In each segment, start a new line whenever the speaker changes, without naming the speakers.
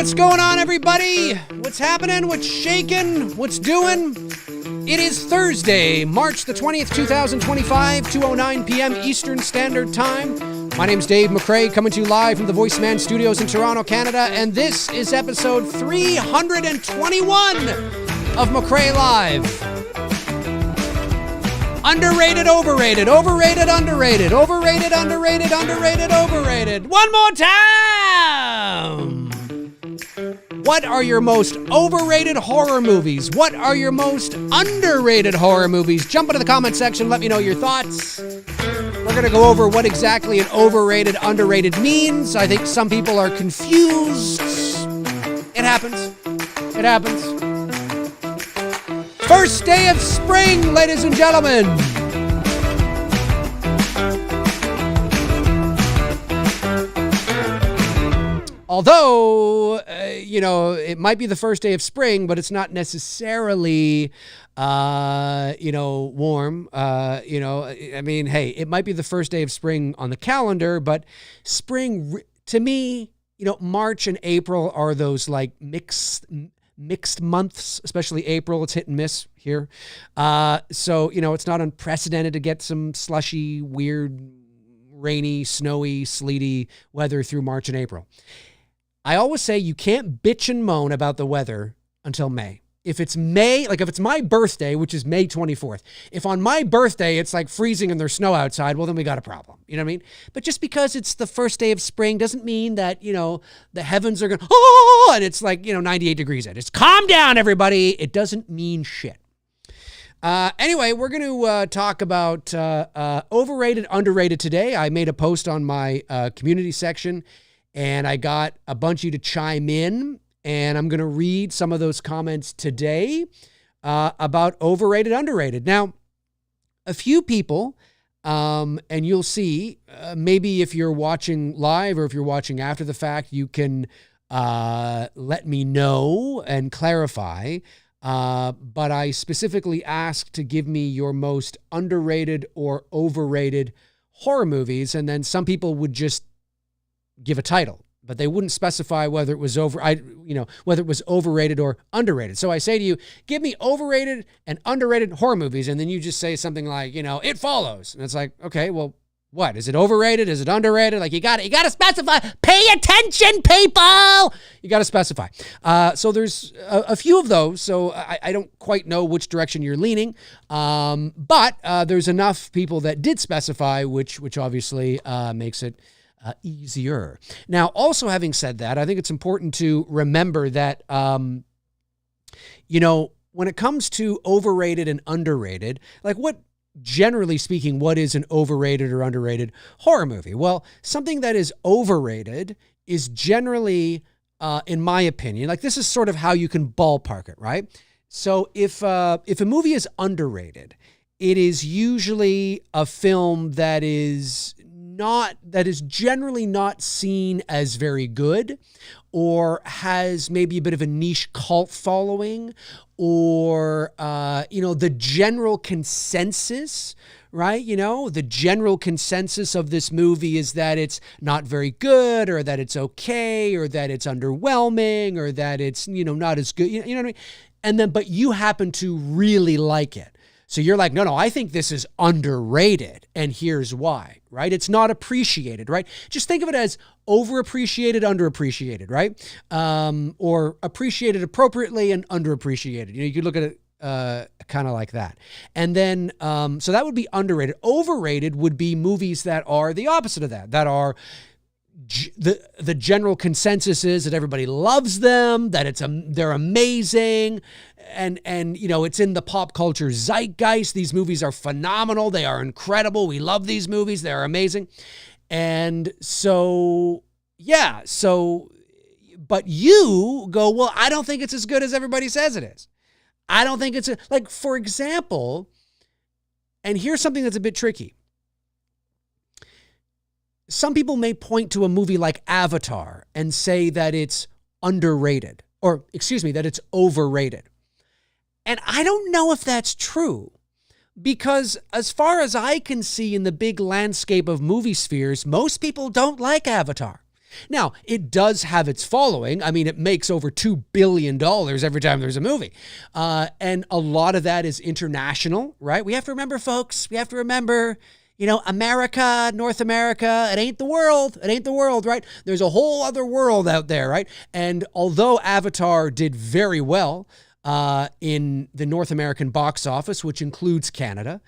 What's going on, everybody? What's happening? What's shaking? What's doing? It is Thursday, March the 20th, 2025, 2:09 p.m. Eastern Standard Time. My name's Dave McRae, coming to you live from the Voiceman Studios in Toronto, Canada, and this is episode 321 of McRae Live. Underrated, overrated, overrated, underrated, overrated, underrated, underrated, overrated. One more time! What are your most overrated horror movies? What are your most underrated horror movies? Jump into the comment section, let me know your thoughts. We're going to go over what exactly an overrated, underrated means. I think some people are confused. It happens. It happens. First day of spring, ladies and gentlemen. Although, it might be the first day of spring, but it's not necessarily, warm. Hey, it might be the first day of spring on the calendar, but spring, to me, March and April are those like mixed months, especially April. It's hit and miss here. So it's not unprecedented to get some slushy, weird, rainy, snowy, sleety weather through March and April. I always say you can't bitch and moan about the weather until May. If it's May, like if it's my birthday, which is May 24th, if on my birthday it's like freezing and there's snow outside, well, then we got a problem. You know what I mean? But just because it's the first day of spring doesn't mean that, the heavens are going, and it's like, 98 degrees out. It's calm down, everybody. It doesn't mean shit. Anyway, we're going to talk about overrated, underrated today. I made a post on my community section, and I got a bunch of you to chime in, and I'm going to read some of those comments today about overrated, underrated. Now, a few people, and you'll see, maybe if you're watching live or if you're watching after the fact, you can let me know and clarify. But I specifically asked to give me your most underrated or overrated horror movies, and then some people would just give a title, but they wouldn't specify whether it was whether it was overrated or underrated. So I say to you, give me overrated and underrated horror movies, and then you just say something like, It Follows, and it's like, okay, well, what is it? Overrated? Is it underrated? Like you got to specify. Pay attention, people. You got to specify. So there's a few of those. So I don't quite know which direction you're leaning, but there's enough people that did specify, which obviously makes it easier. Now, also having said that, I think it's important to remember that, when it comes to overrated and underrated, like generally speaking, what is an overrated or underrated horror movie? Well, something that is overrated is generally, in my opinion, like this is sort of how you can ballpark it, right? So if a movie is underrated, it is usually a film that is generally not seen as very good, or has maybe a bit of a niche cult following, or, the general consensus, right? The general consensus of this movie is that it's not very good, or that it's okay, or that it's underwhelming, or that it's, not as good, you know what I mean? And then, but you happen to really like it. So you're like, no, I think this is underrated, and here's why, right? It's not appreciated, right? Just think of it as overappreciated, underappreciated, right? Or appreciated appropriately and underappreciated. You could look at it kind of like that. And then, so that would be underrated. Overrated would be movies that are the opposite of that are the general consensus is that everybody loves them, that they're amazing, and it's in the pop culture zeitgeist. These movies are phenomenal. They are incredible. We love these movies. They are amazing. And so, yeah. So, but you go, well, I don't think it's as good as everybody says it is. I don't think it's like, for example, and here's something that's a bit tricky. Some people may point to a movie like Avatar and say that it's underrated, that it's overrated. And I don't know if that's true, because as far as I can see in the big landscape of movie spheres, most people don't like Avatar. Now, it does have its following. I mean, it makes over $2 billion every time there's a movie. And a lot of that is international, right? We have to remember, folks, America, North America, it ain't the world. It ain't the world, right? There's a whole other world out there, right? And although Avatar did very well in the North American box office, which includes Canada,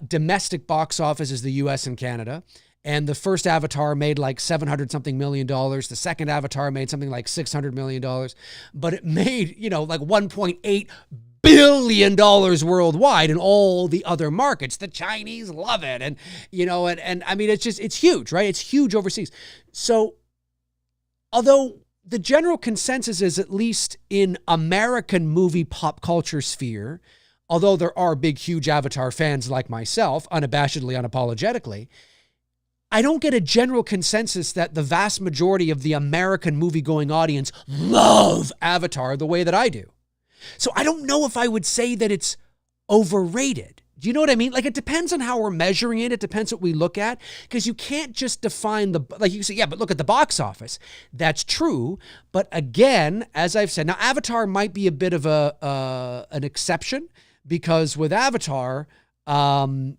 domestic box office is the US and Canada. And the first Avatar made like $700-something million. The second Avatar made something like $600 million. But it made, like $1.8 billion worldwide in all the other markets. The Chinese love it. And, and I mean, it's huge, right? It's huge overseas. So although the general consensus is, at least in American movie pop culture sphere, although there are big, huge Avatar fans like myself, unabashedly, unapologetically, I don't get a general consensus that the vast majority of the American movie-going audience love Avatar the way that I do. So I don't know if I would say that it's overrated. Do you know what I mean? Like, it depends on how we're measuring it. It depends what we look at, because you can't just define like you say, yeah, but look at the box office. That's true. But again, as I've said, now Avatar might be a bit of an exception, because with Avatar, obviously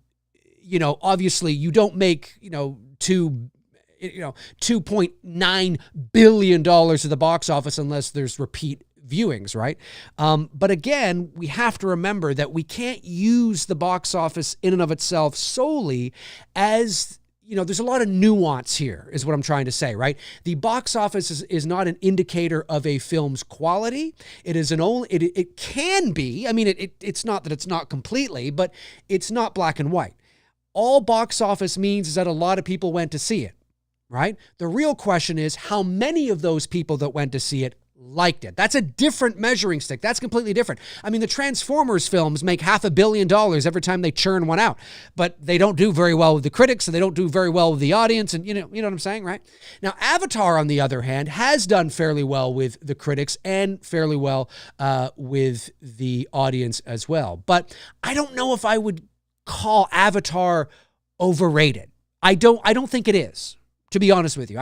you don't make, $2.9 billion at the box office unless there's repeat viewings, right? But again, we have to remember that we can't use the box office in and of itself solely as, there's a lot of nuance here, is what I'm trying to say, right? The box office is not an indicator of a film's quality. It is it can be. I mean, it's not that it's not completely, but it's not black and white. All box office means is that a lot of people went to see it, right? The real question is how many of those people that went to see it liked it. That's a different measuring stick. That's completely different. I mean, the Transformers films make $500 million every time they churn one out, but they don't do very well with the critics, and they don't do very well with the audience. And you know what I'm saying, right? Now, Avatar, on the other hand, has done fairly well with the critics and fairly well with the audience as well. But I don't know if I would call Avatar overrated. I don't think it is, to be honest with you.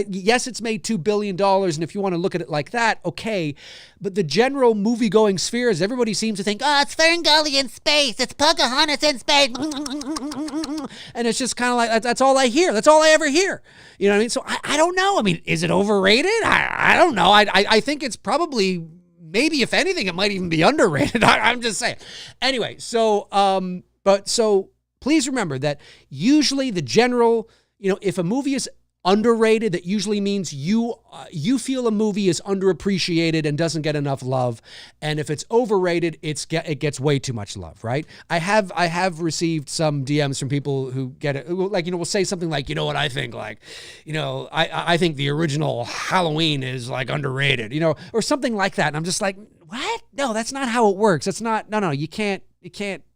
Yes, it's made $2 billion, and if you want to look at it like that, okay. But the general movie-going sphere is everybody seems to think, it's Ferngully in space, it's Pocahontas in space. And it's just kind of like, that's all I hear. That's all I ever hear. You know what I mean? So I don't know. I mean, is it overrated? I don't know. I think it's probably, maybe if anything, it might even be underrated. I'm just saying. Anyway, so please remember that usually the general, if a movie is underrated, that usually means you feel a movie is underappreciated and doesn't get enough love. And if it's overrated, it gets way too much love, right? I have received some DMs from people who get it, like, will say something like, what I think, like, I think the original Halloween is like underrated, or something like that. And I'm just like, what? No, that's not how it works. That's not, no, you can't,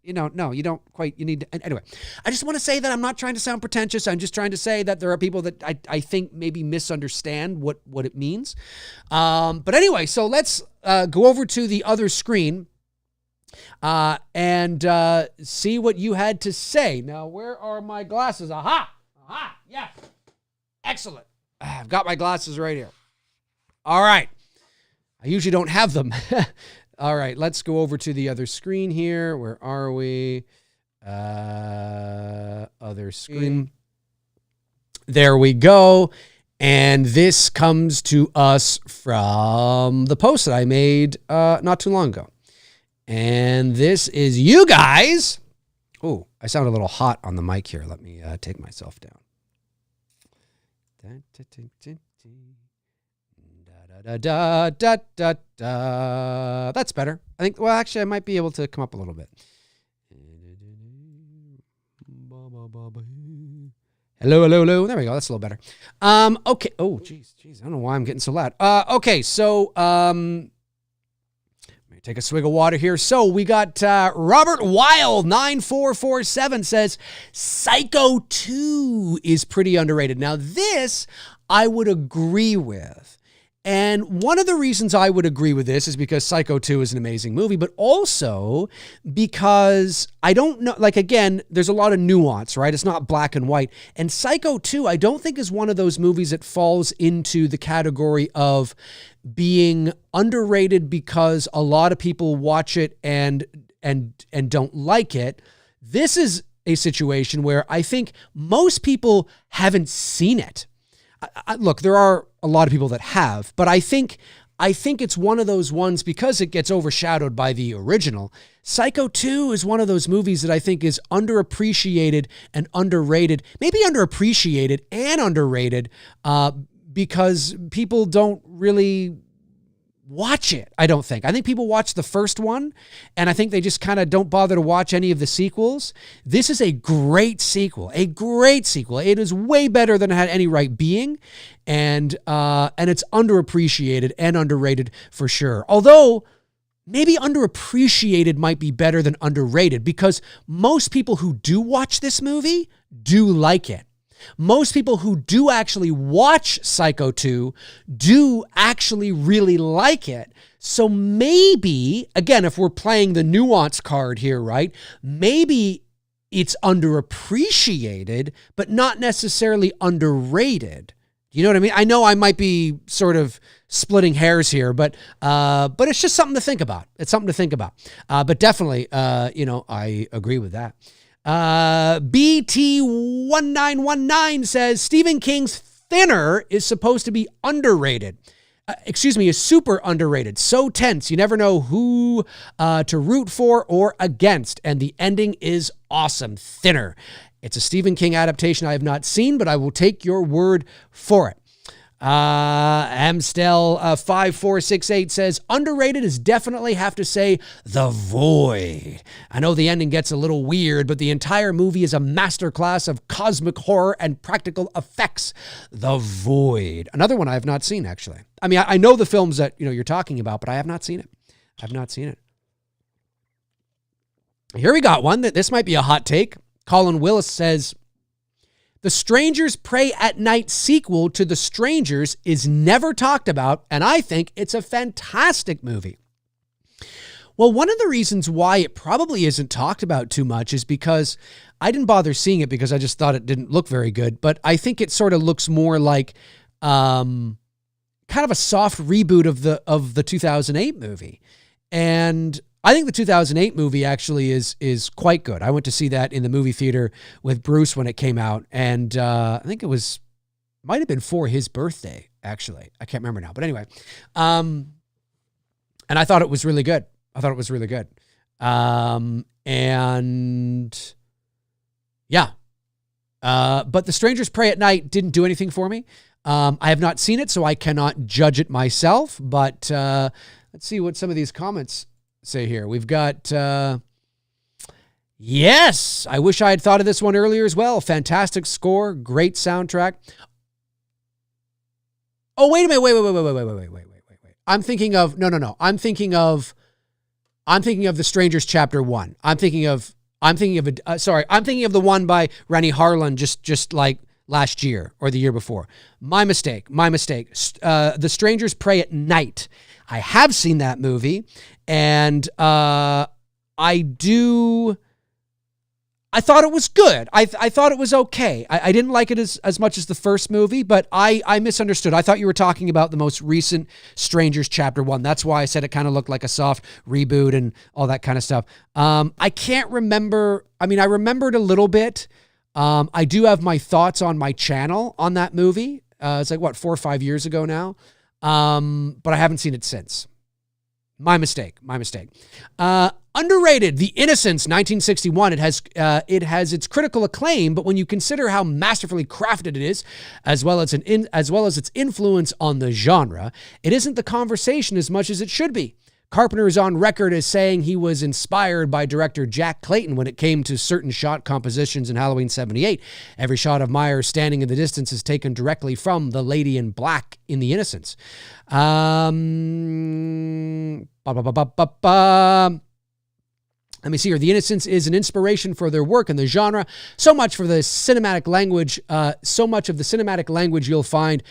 no, you don't quite, you need to, anyway, I just want to say that I'm not trying to sound pretentious. I'm just trying to say that there are people that I think maybe misunderstand what it means. But anyway, so let's go over to the other screen and see what you had to say. Now, where are my glasses? Aha, yeah, excellent. I've got my glasses right here. All right. I usually don't have them. All right, let's go over to the other screen here. Where are we? Other screen. There we go. And this comes to us from the post that I made not too long ago. And this is you guys. Oh, I sound a little hot on the mic here. Let me take myself down. That's better. I think, well, actually, I might be able to come up a little bit. Hello. There we go. That's a little better. Okay. Oh, geez. I don't know why I'm getting so loud. Okay. So, let me take a swig of water here. So we got Robert Wild 9447 says Psycho 2 is pretty underrated. Now, this I would agree with. And one of the reasons I would agree with this is because Psycho 2 is an amazing movie, but also because I don't know, like, again, there's a lot of nuance, right? It's not black and white. And Psycho 2, I don't think is one of those movies that falls into the category of being underrated because a lot of people watch it and don't like it. This is a situation where I think most people haven't seen it. Look, there are a lot of people that have, but I think it's one of those ones because it gets overshadowed by the original. Psycho 2 is one of those movies that I think is underappreciated and underrated, maybe underappreciated and underrated, because people don't really watch it. I don't think. I think people watch the first one, and I think they just kind of don't bother to watch any of the sequels. This is a great sequel, a great sequel. It is way better than it had any right being, and it's underappreciated and underrated for sure. Although maybe underappreciated might be better than underrated because most people who do watch this movie do like it. Most people who do actually watch Psycho 2 do actually really like it. So maybe, again, if we're playing the nuance card here, right? Maybe it's underappreciated, but not necessarily underrated. You know what I mean? I know I might be sort of splitting hairs here, but it's just something to think about. It's something to think about. But definitely, I agree with that. BT1919 says Stephen King's Thinner is supposed to be underrated. Is super underrated. So tense. You never know who to root for or against. And the ending is awesome. Thinner. It's a Stephen King adaptation I have not seen, but I will take your word for it. Amstel 5468 says underrated is definitely have to say The Void. I know the ending gets a little weird, but the entire movie is a masterclass of cosmic horror and practical effects. The Void. Another one I have not seen, actually. I mean, I know the films that you're talking about, but I have not seen it. I've not seen it. Here we got one that this might be a hot take. Colin Willis says The Strangers Prey at Night sequel to The Strangers is never talked about, and I think it's a fantastic movie. Well, one of the reasons why it probably isn't talked about too much is because I didn't bother seeing it because I just thought it didn't look very good, but I think it sort of looks more like kind of a soft reboot of the 2008 movie. And I think the 2008 movie actually is quite good. I went to see that in the movie theater with Bruce when it came out, and I think it might have been for his birthday, actually. I can't remember now, but anyway. And I thought it was really good. And yeah. But The Strangers Prey at Night didn't do anything for me. I have not seen it, so I cannot judge it myself, but let's see what some of these comments say here. We've got, yes, I wish I had thought of this one earlier as well. Fantastic score, great soundtrack. Oh, wait a minute. Wait. I'm thinking of, no. I'm thinking of The Strangers Chapter 1. I'm thinking of the one by Rennie Harlan just like last year or the year before. My mistake. The Strangers Prey at Night. I have seen that movie, and I thought it was good. I thought it was okay. I didn't like it as much as the first movie, but I misunderstood. I thought you were talking about the most recent Strangers Chapter 1. That's why I said it kind of looked like a soft reboot and all that kind of stuff. I can't remember. I mean, I remembered a little bit. I do have my thoughts on my channel on that movie. It's like, 4 or 5 years ago now. But I haven't seen it since. My mistake. Underrated, The Innocents, 1961. It has its critical acclaim, but when you consider how masterfully crafted it is, as well as its influence on the genre, it isn't the conversation as much as it should be. Carpenter is on record as saying he was inspired by director Jack Clayton when it came to certain shot compositions in Halloween 78. Every shot of Myers standing in the distance is taken directly from the lady in black in The Innocents. Let me see here. The Innocents is an inspiration for their work in the genre. So much for the cinematic language. So much of the cinematic language you'll find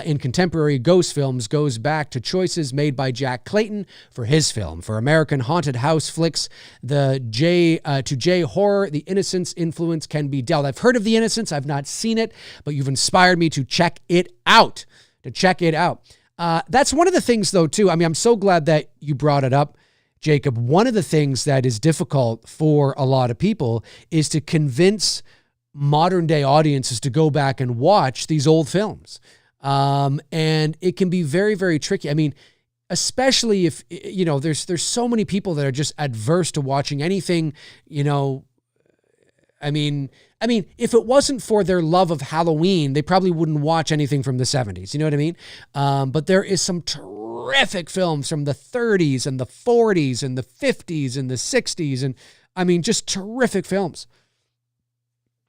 in contemporary ghost films goes back to choices made by Jack Clayton for his film. For American haunted house flicks, to J horror, The Innocents influence can be dealt. I've heard of The Innocents. I've not seen it, but you've inspired me to check it out. That's one of the things, though, too. I mean, I'm so glad that you brought it up, Jacob. One of the things that is difficult for a lot of people is to convince modern day audiences to go back and watch these old films. And it can be very, very tricky. I mean, especially if, you know, there's so many people that are just adverse to watching anything, you know. I mean, if it wasn't for their love of Halloween, they probably wouldn't watch anything from the 70s. You know what I mean? But there is some terrific films from the 30s and the 40s and the 50s and the 60s. And I mean, just terrific films.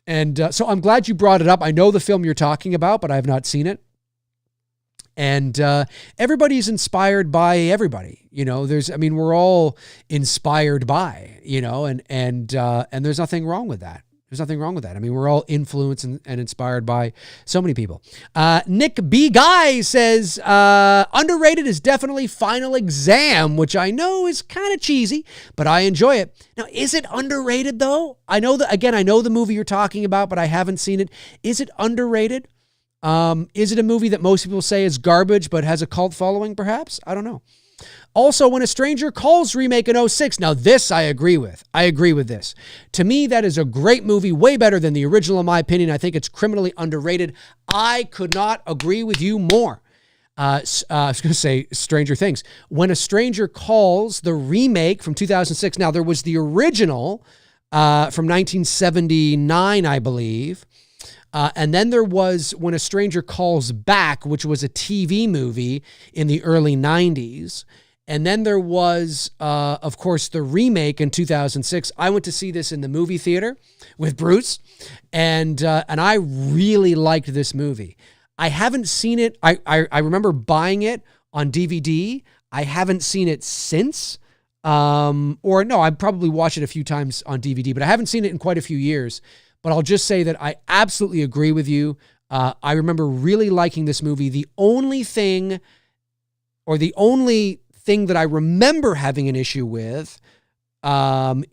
And so I'm glad you brought it up. I know the film you're talking about, but I have not seen it. And everybody's inspired by everybody. You know, we're all inspired by, you know, and there's nothing wrong with that. There's nothing wrong with that. I mean, we're all influenced and inspired by so many people. Nick B. Guy says, underrated is definitely Final Exam, which I know is kind of cheesy, but I enjoy it. Now, is it underrated, though? I know the movie you're talking about, but I haven't seen it. Is it underrated? Is it a movie that most people say is garbage, but has a cult following, perhaps? I don't know. Also, When a Stranger Calls remake in 2006. Now, this I agree with. I agree with this. To me, that is a great movie, way better than the original, in my opinion. I think it's criminally underrated. I could not agree with you more. I was going to say Stranger Things. When a Stranger Calls, the remake from 2006. Now, there was the original from 1979, I believe. And then there was When a Stranger Calls Back, which was a TV movie in the early 90s. And then there was, of course, the remake in 2006. I went to see this in the movie theater with Bruce, and I really liked this movie. I haven't seen it. I remember buying it on DVD. I haven't seen it since. Or no, I probably watched it a few times on DVD, but I haven't seen it in quite a few years. But I'll just say that I absolutely agree with you. I remember really liking this movie. The only thing that I remember having an issue with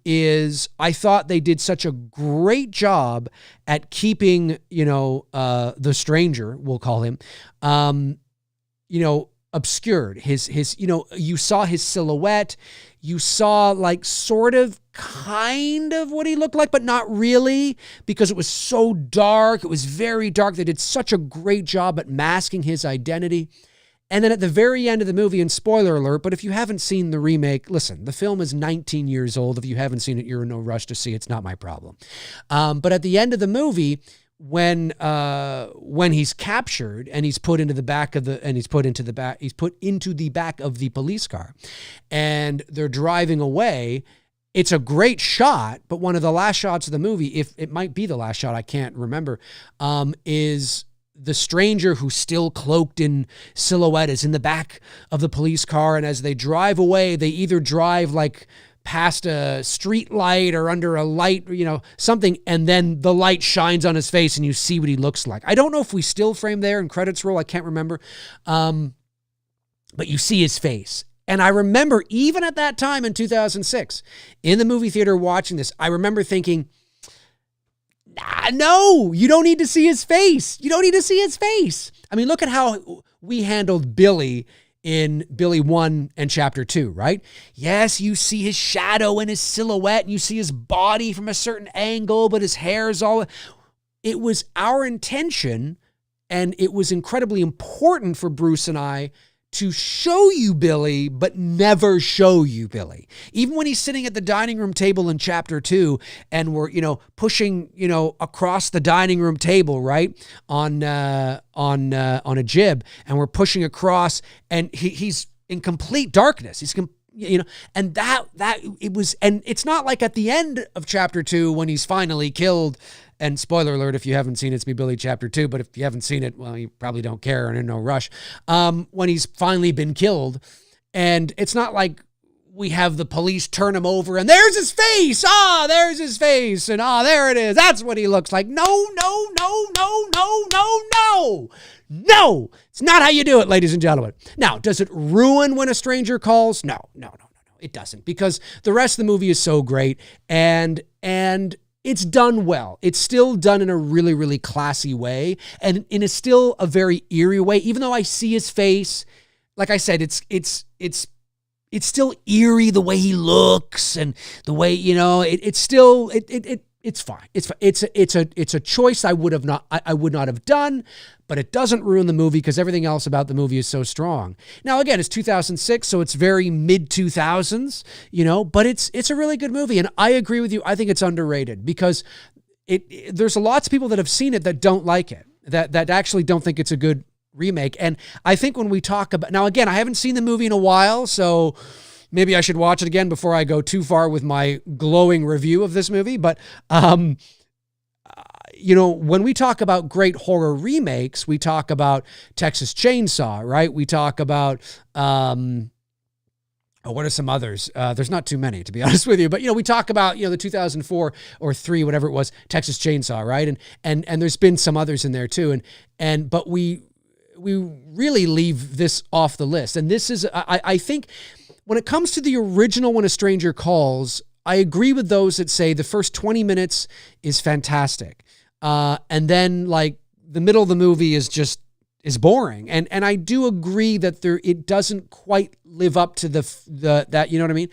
is I thought they did such a great job at keeping, the stranger, we'll call him, obscured. His, you saw his silhouette. You saw kind of what he looked like, but not really, because it was so dark. It was very dark. They did such a great job at masking his identity. And then at the very end of the movie, and spoiler alert, but if you haven't seen the remake, listen, the film is 19 years old. If you haven't seen it, you're in no rush to see it. It's not my problem. But at the end of the movie, when he's captured and he's put into the back of the police car, and they're driving away. It's a great shot, but one of the last shots of the movie, if it might be the last shot, I can't remember, is the stranger, who's still cloaked in silhouette, is in the back of the police car. And as they drive away, they either drive past a street light or under a light, something. And then the light shines on his face and you see what he looks like. I don't know if we still frame there and credits roll. I can't remember. But you see his face. And I remember even at that time in 2006 in the movie theater watching this, I remember thinking, no, you don't need to see his face. You don't need to see his face. I mean, look at how we handled Billy in Billy 1 and Chapter 2, right? Yes, you see his shadow and his silhouette, and you see his body from a certain angle, but his hair is all... It was our intention, and it was incredibly important for Bruce and I to show you Billy, but never show you Billy. Even when he's sitting at the dining room table in Chapter 2 and we're, pushing, across the dining room table, right? On a jib, and we're pushing across, and he's in complete darkness. He's and that it was, and it's not like at the end of Chapter 2 when he's finally killed. And spoiler alert, if you haven't seen It's Me, Billy, Chapter 2, but if you haven't seen it, well, you probably don't care and in no rush. When he's finally been killed, and it's not like we have the police turn him over and there's his face. There's his face. And there it is. That's what he looks like. No. No, it's not how you do it, ladies and gentlemen. Now, does it ruin When a Stranger Calls? No, it doesn't, because the rest of the movie is so great and it's done well. It's still done in a really, really classy way, and it's still a very eerie way. Even though I see his face, like I said, it's still eerie the way he looks and the way, it's still it's fine. It's a choice I would not have done, but it doesn't ruin the movie because everything else about the movie is so strong. Now, again, it's 2006, so it's very mid-2000s, but it's a really good movie. And I agree with you. I think it's underrated because there's lots of people that have seen it that don't like it, that actually don't think it's a good remake. And I think when we talk about, now again, I haven't seen the movie in a while, so maybe I should watch it again before I go too far with my glowing review of this movie. But, when we talk about great horror remakes, we talk about Texas Chainsaw, right? We talk about, what are some others? There's not too many, to be honest with you. But, we talk about, the 2004 or 3, whatever it was, Texas Chainsaw, right? And there's been some others in there too. But we really leave this off the list. And this is, I think, when it comes to the original When a Stranger Calls, I agree with those that say the first 20 minutes is fantastic. And then like the middle of the movie is boring. And I do agree that it doesn't quite live up to that, you know what I mean?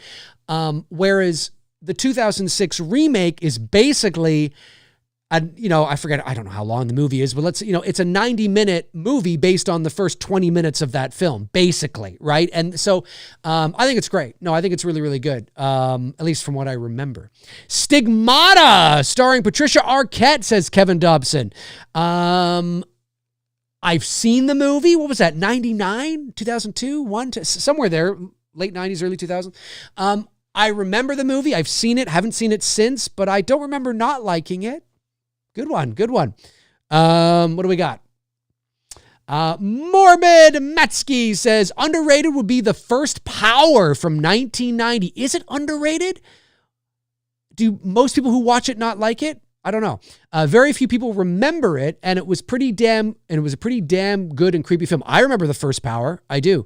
Whereas the 2006 remake is basically, I forget, I don't know how long the movie is, but it's a 90-minute movie based on the first 20 minutes of that film, basically, right? And so I think it's great. No, I think it's really, really good, at least from what I remember. Stigmata, starring Patricia Arquette, says Kevin Dobson. I've seen the movie. What was that, 99, 2002, somewhere there, late 90s, early 2000s. I remember the movie. I've seen it, haven't seen it since, but I don't remember not liking it. Good one. What do we got? Morbid Matsky says, underrated would be The First Power from 1990. Is it underrated? Do most people who watch it not like it? I don't know. Very few people remember it, and it was a pretty damn good and creepy film. I remember The First Power. I do.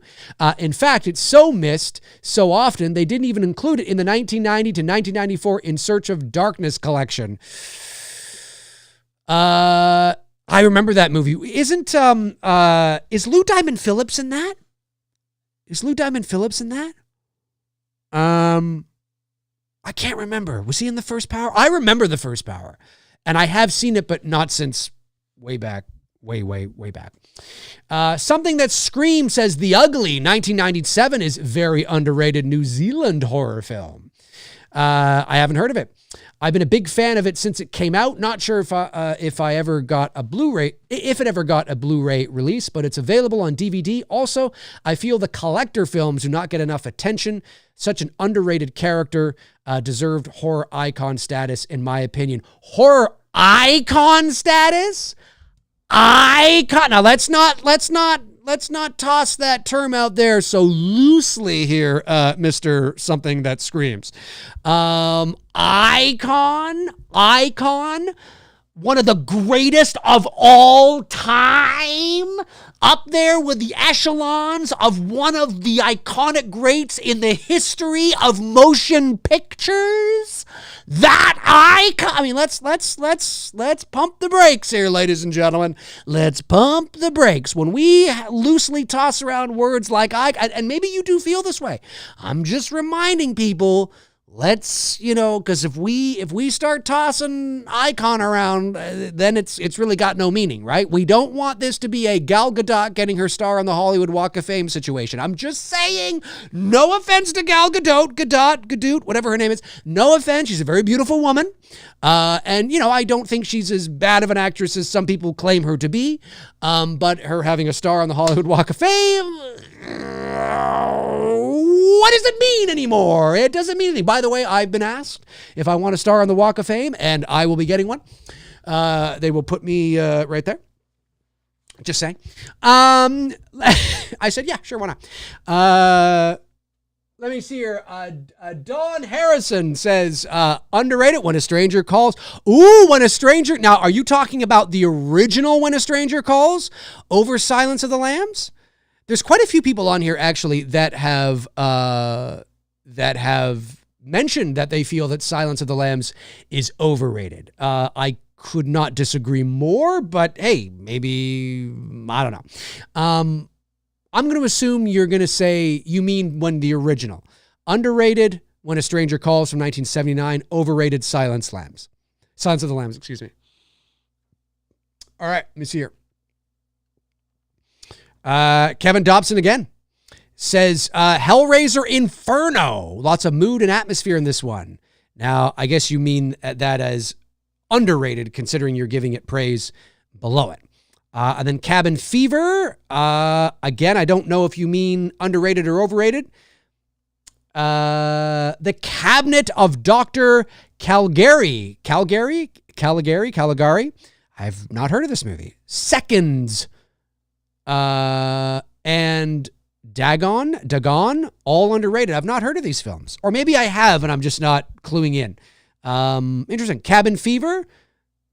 In fact, it's so missed so often, they didn't even include it in the 1990 to 1994 In Search of Darkness collection. I remember that movie. Is Lou Diamond Phillips in that? I can't remember. Was he in The First Power? I remember The First Power, and I have seen it, but not since way back. Way back. Something That Screams says The Ugly, 1997, is very underrated New Zealand horror film. I haven't heard of it. I've been a big fan of it since it came out. Not sure if it ever got a Blu-ray release, but it's available on DVD. Also, I feel the collector films do not get enough attention. Such an underrated character, deserved horror icon status, in my opinion. Horror icon status? Icon. Now let's not toss that term out there so loosely here, Mr. Something That Screams. Icon, one of the greatest of all time, up there with the echelons of one of the iconic greats in the history of motion pictures. That icon. I mean, let's pump the brakes here, ladies and gentlemen. Let's pump the brakes. When we loosely toss around words like icon, and maybe you do feel this way, I'm just reminding people, let's, because if we start tossing icon around, then it's really got no meaning, right? We don't want this to be a Gal Gadot getting her star on the Hollywood Walk of Fame situation. I'm just saying, no offense to Gal Gadot, whatever her name is. No offense. She's a very beautiful woman. And I don't think she's as bad of an actress as some people claim her to be. But her having a star on the Hollywood Walk of Fame, what does it mean anymore? It doesn't mean anything. By the way, I've been asked if I want a star on the Walk of Fame, and I will be getting one. They will put me right there. Just saying. I said, yeah, sure, why not? Let me see here. Dawn Harrison says, underrated, When a Stranger Calls. Ooh, When a Stranger. Now, are you talking about the original When a Stranger Calls over Silence of the Lambs? There's quite a few people on here, actually, that have mentioned that they feel that Silence of the Lambs is overrated. I could not disagree more, but hey, maybe, I don't know. I'm going to assume you're going to say you mean when the original. Underrated, When a Stranger Calls from 1979. Overrated, Silence of the Lambs, excuse me. All right, let me see here. Kevin Dobson again says, Hellraiser Inferno. Lots of mood and atmosphere in this one. Now, I guess you mean that as underrated, considering you're giving it praise below it. And then Cabin Fever. Again, I don't know if you mean underrated or overrated. The Cabinet of Dr. Caligari. Caligari. I've not heard of this movie. Seconds. And Dagon, all underrated. I've not heard of these films. Or maybe I have, and I'm just not cluing in. Interesting. Cabin Fever.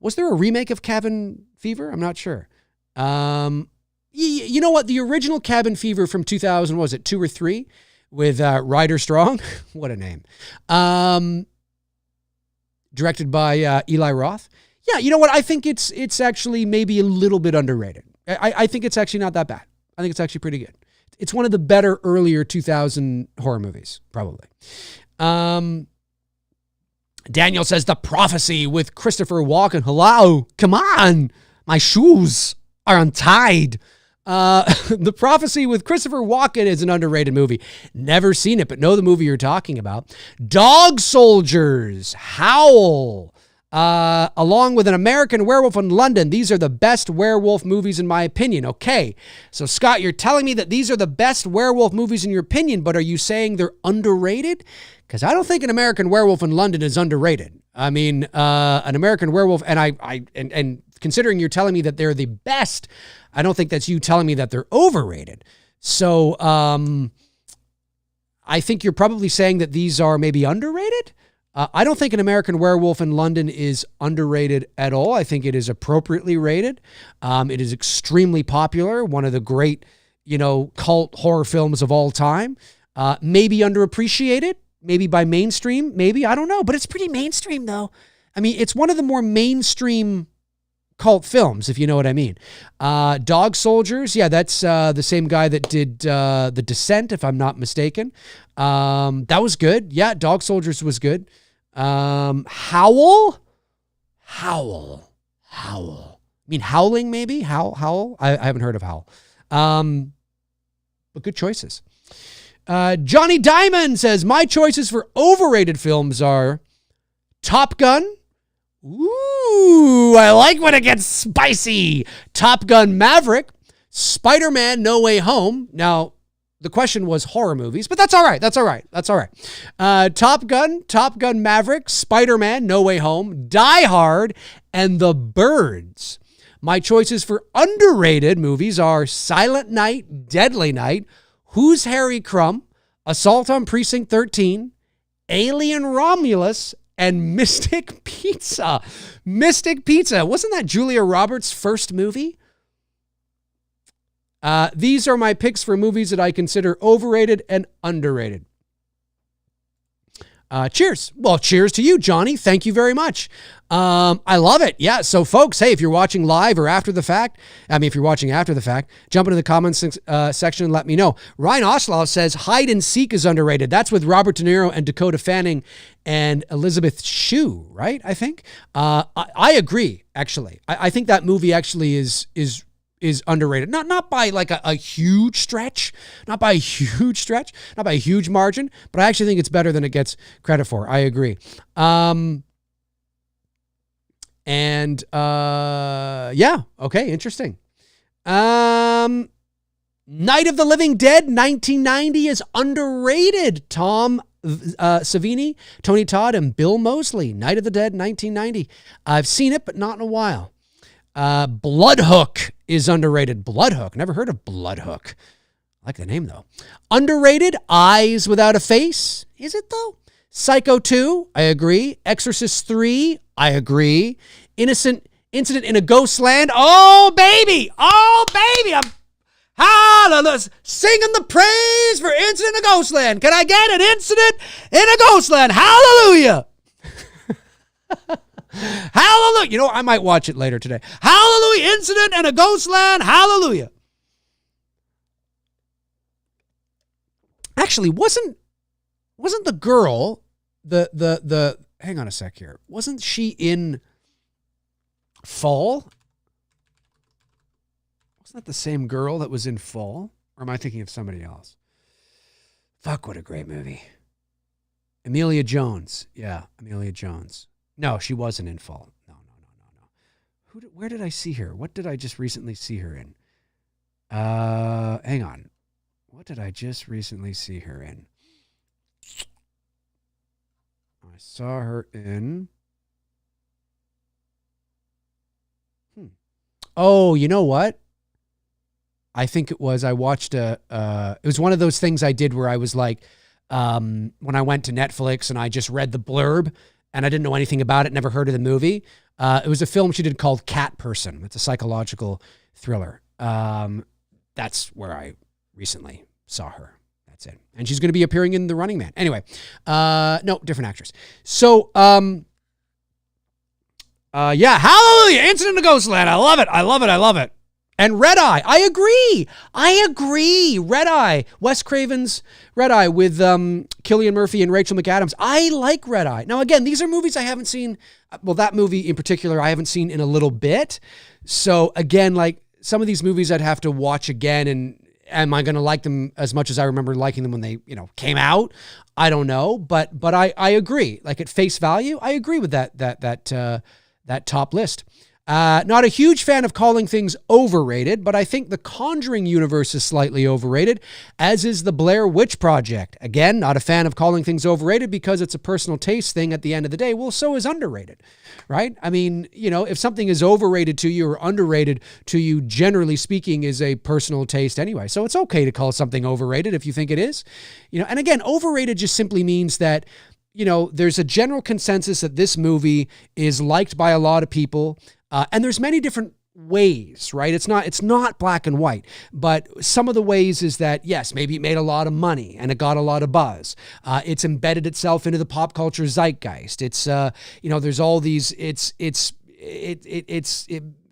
Was there a remake of Cabin Fever? I'm not sure. You know what? The original Cabin Fever from 2000, was it 2 or 3? With Ryder Strong. What a name. Directed by Eli Roth. Yeah, you know what? I think it's actually maybe a little bit underrated. I think it's actually not that bad. I think it's actually pretty good. It's one of the better earlier 2000 horror movies, probably. Daniel says, The Prophecy with Christopher Walken. Hello, come on. My shoes are untied. The Prophecy with Christopher Walken is an underrated movie. Never seen it, but know the movie you're talking about. Dog Soldiers, Howl. Along with An American Werewolf in London. These are the best werewolf movies in my opinion. Okay, so Scott, you're telling me that these are the best werewolf movies in your opinion, but are you saying they're underrated? Because I don't think An American Werewolf in London is underrated. I mean, An American Werewolf, and considering you're telling me that they're the best, I don't think that's you telling me that they're overrated. So I think you're probably saying that these are maybe underrated. I don't think An American Werewolf in London is underrated at all. I think it is appropriately rated. It is extremely popular. One of the great, cult horror films of all time. Maybe underappreciated, maybe by mainstream, maybe, I don't know, but it's pretty mainstream though. I mean, it's one of the more mainstream cult films, if you know what I mean. Dog Soldiers. Yeah, that's the same guy that did The Descent, if I'm not mistaken. That was good. Yeah, Dog Soldiers was good. Howl. I mean, Howling, maybe? Howl? I haven't heard of Howl. But good choices. Johnny Diamond says, my choices for overrated films are Top Gun. Ooh, I like when it gets spicy. Top Gun Maverick. Spider-Man No Way Home. Now, the question was horror movies, but that's all right. Top Gun Maverick, Spider-Man No Way Home, Die Hard, and The Birds. My choices for underrated movies are Silent Night, Deadly Night, Who's Harry Crumb, Assault on Precinct 13, Alien Romulus, and Mystic Pizza. Mystic Pizza. Wasn't that Julia Roberts' first movie? These are my picks for movies that I consider overrated and underrated. Cheers. Well, cheers to you, Johnny. Thank you very much. I love it. Yeah. So folks, hey, if you're watching live or after the fact, if you're watching after the fact, jump into the comments section and let me know. Ryan Oslov says Hide and Seek is underrated. That's with Robert De Niro and Dakota Fanning and Elizabeth Shue, right? I think. I agree, actually. I think that movie actually is underrated. Not by like a huge stretch, not by a huge margin, but I actually think it's better than it gets credit for. I agree. Yeah, okay, interesting. Night of the Living Dead 1990 is underrated. Tom Savini, Tony Todd, and Bill Moseley. Night of the Dead 1990. I've seen it, but not in a while. Bloodhook is underrated. Bloodhook. Never heard of Bloodhook. I like the name, though. Underrated, Eyes Without a Face. Is it, though? Psycho 2, I agree. Exorcist 3, I agree. Innocent Incident in a Ghost Land. Oh, baby. I'm hallelujah. Singing the praise for Incident in a Ghost Land. Can I get an incident in a ghost land? Hallelujah. Hallelujah. You know, I might watch it later today. Hallelujah. Incident in a Ghost Land. Hallelujah. Actually, wasn't the girl the hang on a sec here. Wasn't she in Fall? Wasn't that the same girl that was in Fall? Or am I thinking of somebody else? Fuck, what a great movie. Amelia Jones. Yeah, Amelia Jones. No, she wasn't in Fall. No. Where did I see her? What did I just recently see her in? Hang on. What did I just recently see her in? I saw her in... Oh, you know what? I think it was, I watched it was one of those things I did where I was like, when I went to Netflix and I just read the blurb and I didn't know anything about it, never heard of the movie. It was a film she did called Cat Person. It's a psychological thriller. That's where I recently saw her. That's it. And she's going to be appearing in The Running Man. Anyway, no, different actress. So, yeah, hallelujah, Incident in a Ghost Land. I love it. And Red Eye. I agree. Red Eye. Wes Craven's Red Eye with Cillian Murphy and Rachel McAdams. I like Red Eye. Now, again, these are movies I haven't seen. Well, that movie in particular, I haven't seen in a little bit. So, again, like some of these movies I'd have to watch again. And am I going to like them as much as I remember liking them when they, came out? I don't know. But I agree. Like at face value, I agree with that top list. Not a huge fan of calling things overrated, but I think the Conjuring universe is slightly overrated, as is the Blair Witch Project. Again, not a fan of calling things overrated because it's a personal taste thing at the end of the day. Well, so is underrated, right? I mean, if something is overrated to you or underrated to you, generally speaking, is a personal taste anyway. So it's okay to call something overrated if you think it is. And again, overrated just simply means that there's a general consensus that this movie is liked by a lot of people. And there's many different ways, right? It's not black and white, but some of the ways is that, yes, maybe it made a lot of money and it got a lot of buzz. It's embedded itself into the pop culture zeitgeist. It's, there's all these,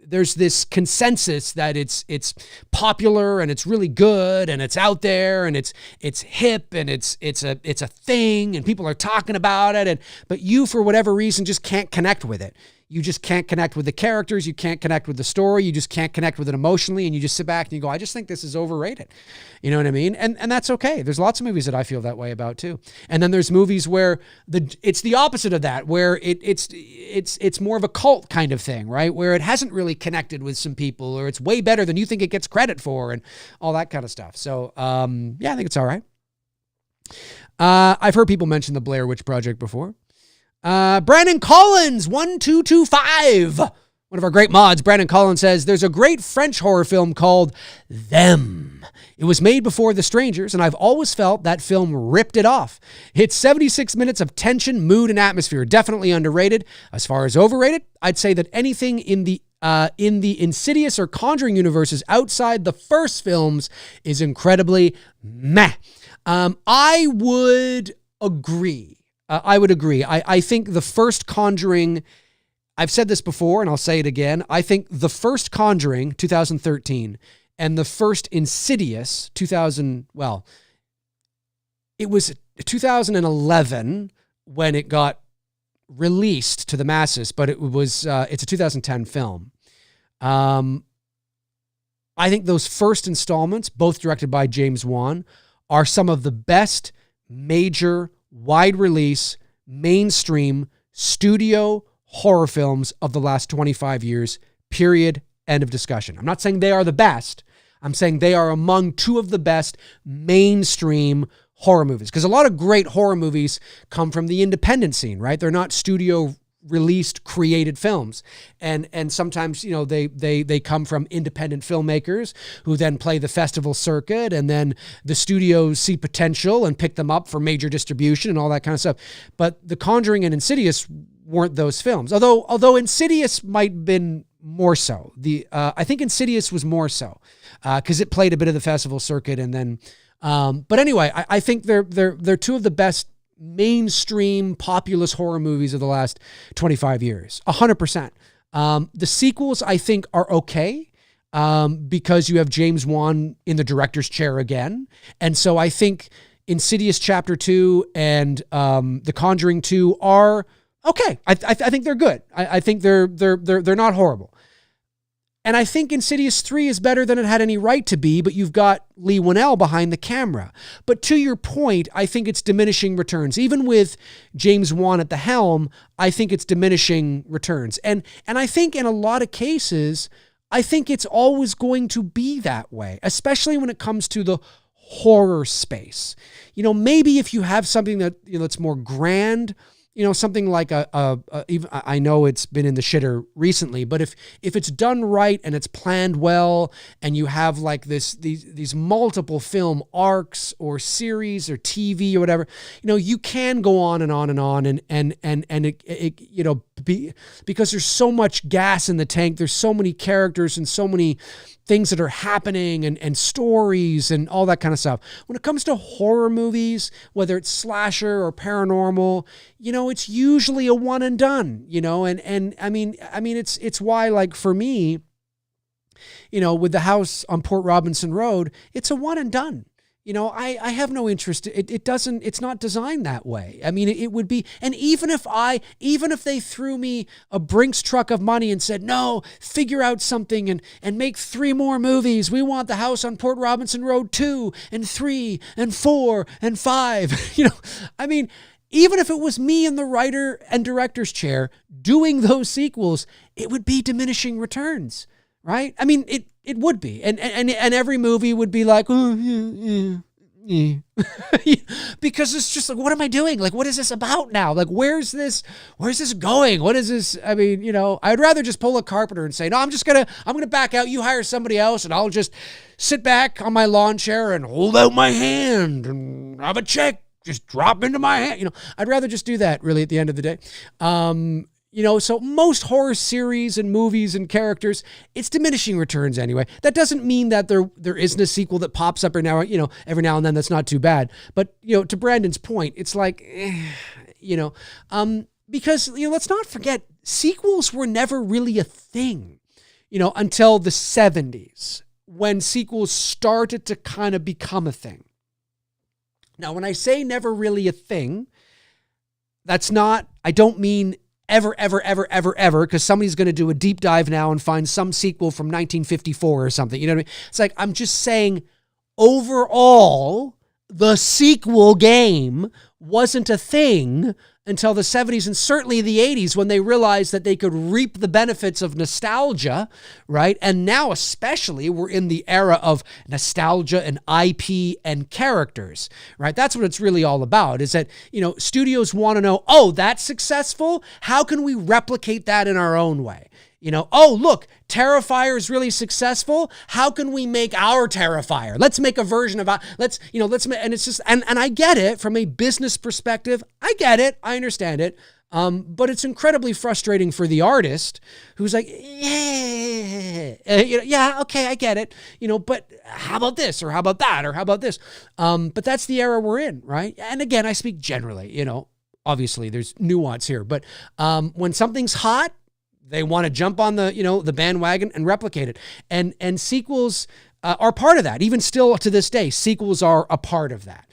there's this consensus that it's popular and it's really good and it's out there and it's hip and it's a thing and people are talking about it. But you, for whatever reason, just can't connect with it. You just can't connect with the characters. You can't connect with the story. You just can't connect with it emotionally. And you just sit back and you go, I just think this is overrated. You know what I mean? And that's okay. There's lots of movies that I feel that way about too. And then there's movies where it's the opposite of that, where it's more of a cult kind of thing, right? Where it hasn't really connected with some people, or it's way better than you think it gets credit for, and all that kind of stuff. So, yeah, I think it's all right. I've heard people mention the Blair Witch Project before. Brandon Collins, 1225. One of our great mods, Brandon Collins, says, there's a great French horror film called Them. It was made before The Strangers, and I've always felt that film ripped it off. It's 76 minutes of tension, mood, and atmosphere. Definitely underrated. As far as overrated, I'd say that anything in the Insidious or Conjuring universes outside the first films is incredibly meh. I would agree. I think the first Conjuring, I've said this before and I'll say it again. I think the first Conjuring, 2013, and the first Insidious, it was 2011 when it got released to the masses, but it's a 2010 film. I think those first installments, both directed by James Wan, are some of the best major wide release, mainstream, studio horror films of the last 25 years, period, end of discussion. I'm not saying they are the best. I'm saying they are among two of the best mainstream horror movies. Because a lot of great horror movies come from the independent scene, right? They're not studio released, created films. And sometimes, they come from independent filmmakers who then play the festival circuit, and then the studios see potential and pick them up for major distribution and all that kind of stuff. But The Conjuring and Insidious weren't those films. Although Insidious might have been more so. I think Insidious was more so because it played a bit of the festival circuit, and then. But anyway, I think they're two of the best mainstream populist horror movies of the last 25 years. 100%. The sequels I think are okay. Because you have James Wan in the director's chair again. And so I think Insidious Chapter 2 and The Conjuring 2 are okay. I think they're good. I think they're not horrible. And I think Insidious 3 is better than it had any right to be, but you've got Lee Winnell behind the camera. But to your point, I think it's diminishing returns. Even with James Wan at the helm, I think it's diminishing returns. And I think in a lot of cases, I think it's always going to be that way, especially when it comes to the horror space. Maybe if you have something that, that's more grand, something like even I know it's been in the shitter recently, but if it's done right and it's planned well, and you have like these multiple film arcs or series or TV or whatever, you can go on and on and on and it because there's so much gas in the tank. There's so many characters and so many things that are happening and stories and all that kind of stuff. When it comes to horror movies, whether it's slasher or paranormal, it's usually a one and done, and I mean, it's why, like, for me, with the house on Port Robinson Road, it's a one and done. I have no interest. It's not designed that way. I mean, it would be, and even if they threw me a Brinks truck of money and said, no, figure out something and make 3 more movies. We want the house on Port Robinson Road 2 and 3 and 4 and 5. I mean, even if it was me in the writer and director's chair doing those sequels, it would be diminishing returns, right? I mean, it would be. And every movie would be like, oh, yeah. Because it's just like, what am I doing? Like, what is this about now? Like, where's this going? What is this? I mean, I'd rather just pull a Carpenter and say, no, I'm going to back out. You hire somebody else and I'll just sit back on my lawn chair and hold out my hand and have a check just drop into my hand. I'd rather just do that, really, at the end of the day. So most horror series and movies and characters, it's diminishing returns anyway. That doesn't mean that there isn't a sequel that pops up every now and then. That's not too bad. But, to Brandon's point, it's like, because, let's not forget, sequels were never really a thing, until the 70s, when sequels started to kind of become a thing. Now, when I say never really a thing, I don't mean ever, because somebody's going to do a deep dive now and find some sequel from 1954 or something. You know what I mean? It's like, I'm just saying, overall, the sequel game wasn't a thing until the 70s and certainly the 80s, when they realized that they could reap the benefits of nostalgia, right? And now especially we're in the era of nostalgia and IP and characters, right? That's what it's really all about, is that, studios want to know, oh, that's successful. How can we replicate that in our own way? Oh, look, Terrifier is really successful. How can we make our Terrifier? Let's make a version of, and it's just, and I get it from a business perspective. I get it. I understand it. But it's incredibly frustrating for the artist who's like, yeah, okay, I get it. But how about this, or how about that, or how about this? But that's the era we're in, right? And again, I speak generally, obviously there's nuance here, but when something's hot, they want to jump on the bandwagon and replicate it. And sequels are part of that. Even still to this day, sequels are a part of that.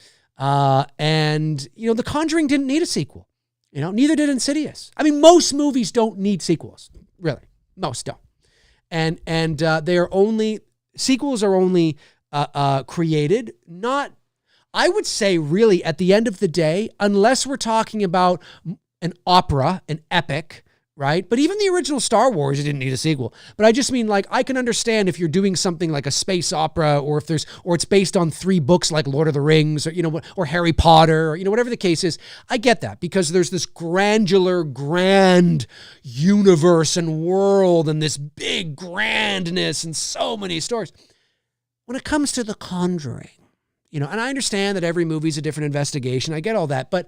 And The Conjuring didn't need a sequel. Neither did Insidious. I mean, most movies don't need sequels, really. Most don't. And sequels are only created, not, I would say, really, at the end of the day, unless we're talking about an opera, an epic, right? But even the original Star Wars, it didn't need a sequel. But I just mean, like, I can understand if you're doing something like a space opera, or if it's based on 3 books like Lord of the Rings, or, you know, or Harry Potter, or, you know, whatever the case is. I get that, because there's this grand universe and world and this big grandness and so many stories. When it comes to The Conjuring, you know, and I understand that every movie is a different investigation. I get all that, but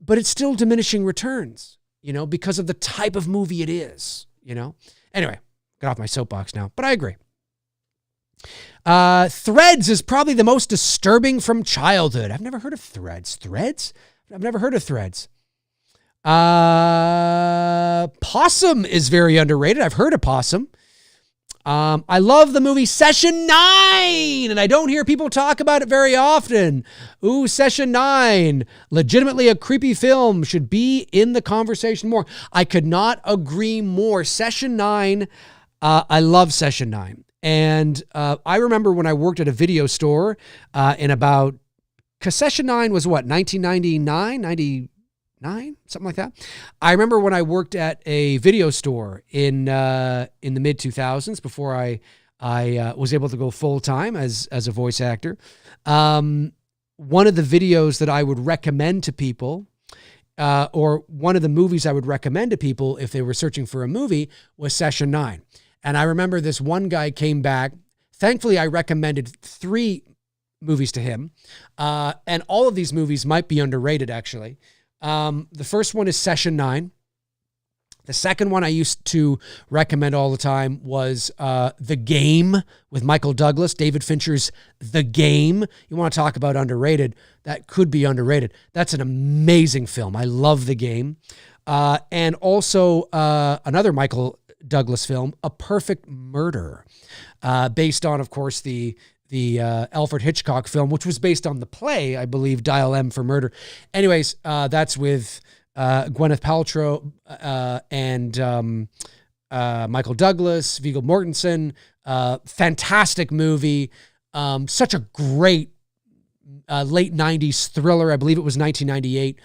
it's still diminishing returns, you know, because of the type of movie it is, you know. Anyway, got off my soapbox now, but I agree. Threads is probably the most disturbing from childhood. I've never heard of Threads. Threads? I've never heard of Threads. Possum is very underrated. I've heard of Possum. I love the movie Session 9, and I don't hear people talk about it very often. Ooh, Session 9, legitimately a creepy film, should be in the conversation more. I could not agree more. Session 9, I love Session 9. And I remember when I worked at a video store because Session 9 was what, 1999, 99, something like that. I remember when I worked at a video store in the mid 2000s, before I was able to go full time as a voice actor. One of the videos that I would recommend to people, or one of the movies I would recommend to people if they were searching for a movie, was Session 9. And I remember this one guy came back. Thankfully, I recommended 3 movies to him, and all of these movies might be underrated, actually. The first one is Session 9. The second one I used to recommend all the time was The Game with Michael Douglas, David Fincher's The Game. You want to talk about underrated? That could be underrated. That's an amazing film. I love The Game. And also another Michael Douglas film, A Perfect Murder, based on, of course, the Alfred Hitchcock film, which was based on the play, I believe, Dial M for Murder. Anyways, that's with Gwyneth Paltrow and Michael Douglas, Viggo Mortensen. Fantastic movie. Such a great late 90s thriller. I believe it was 1998.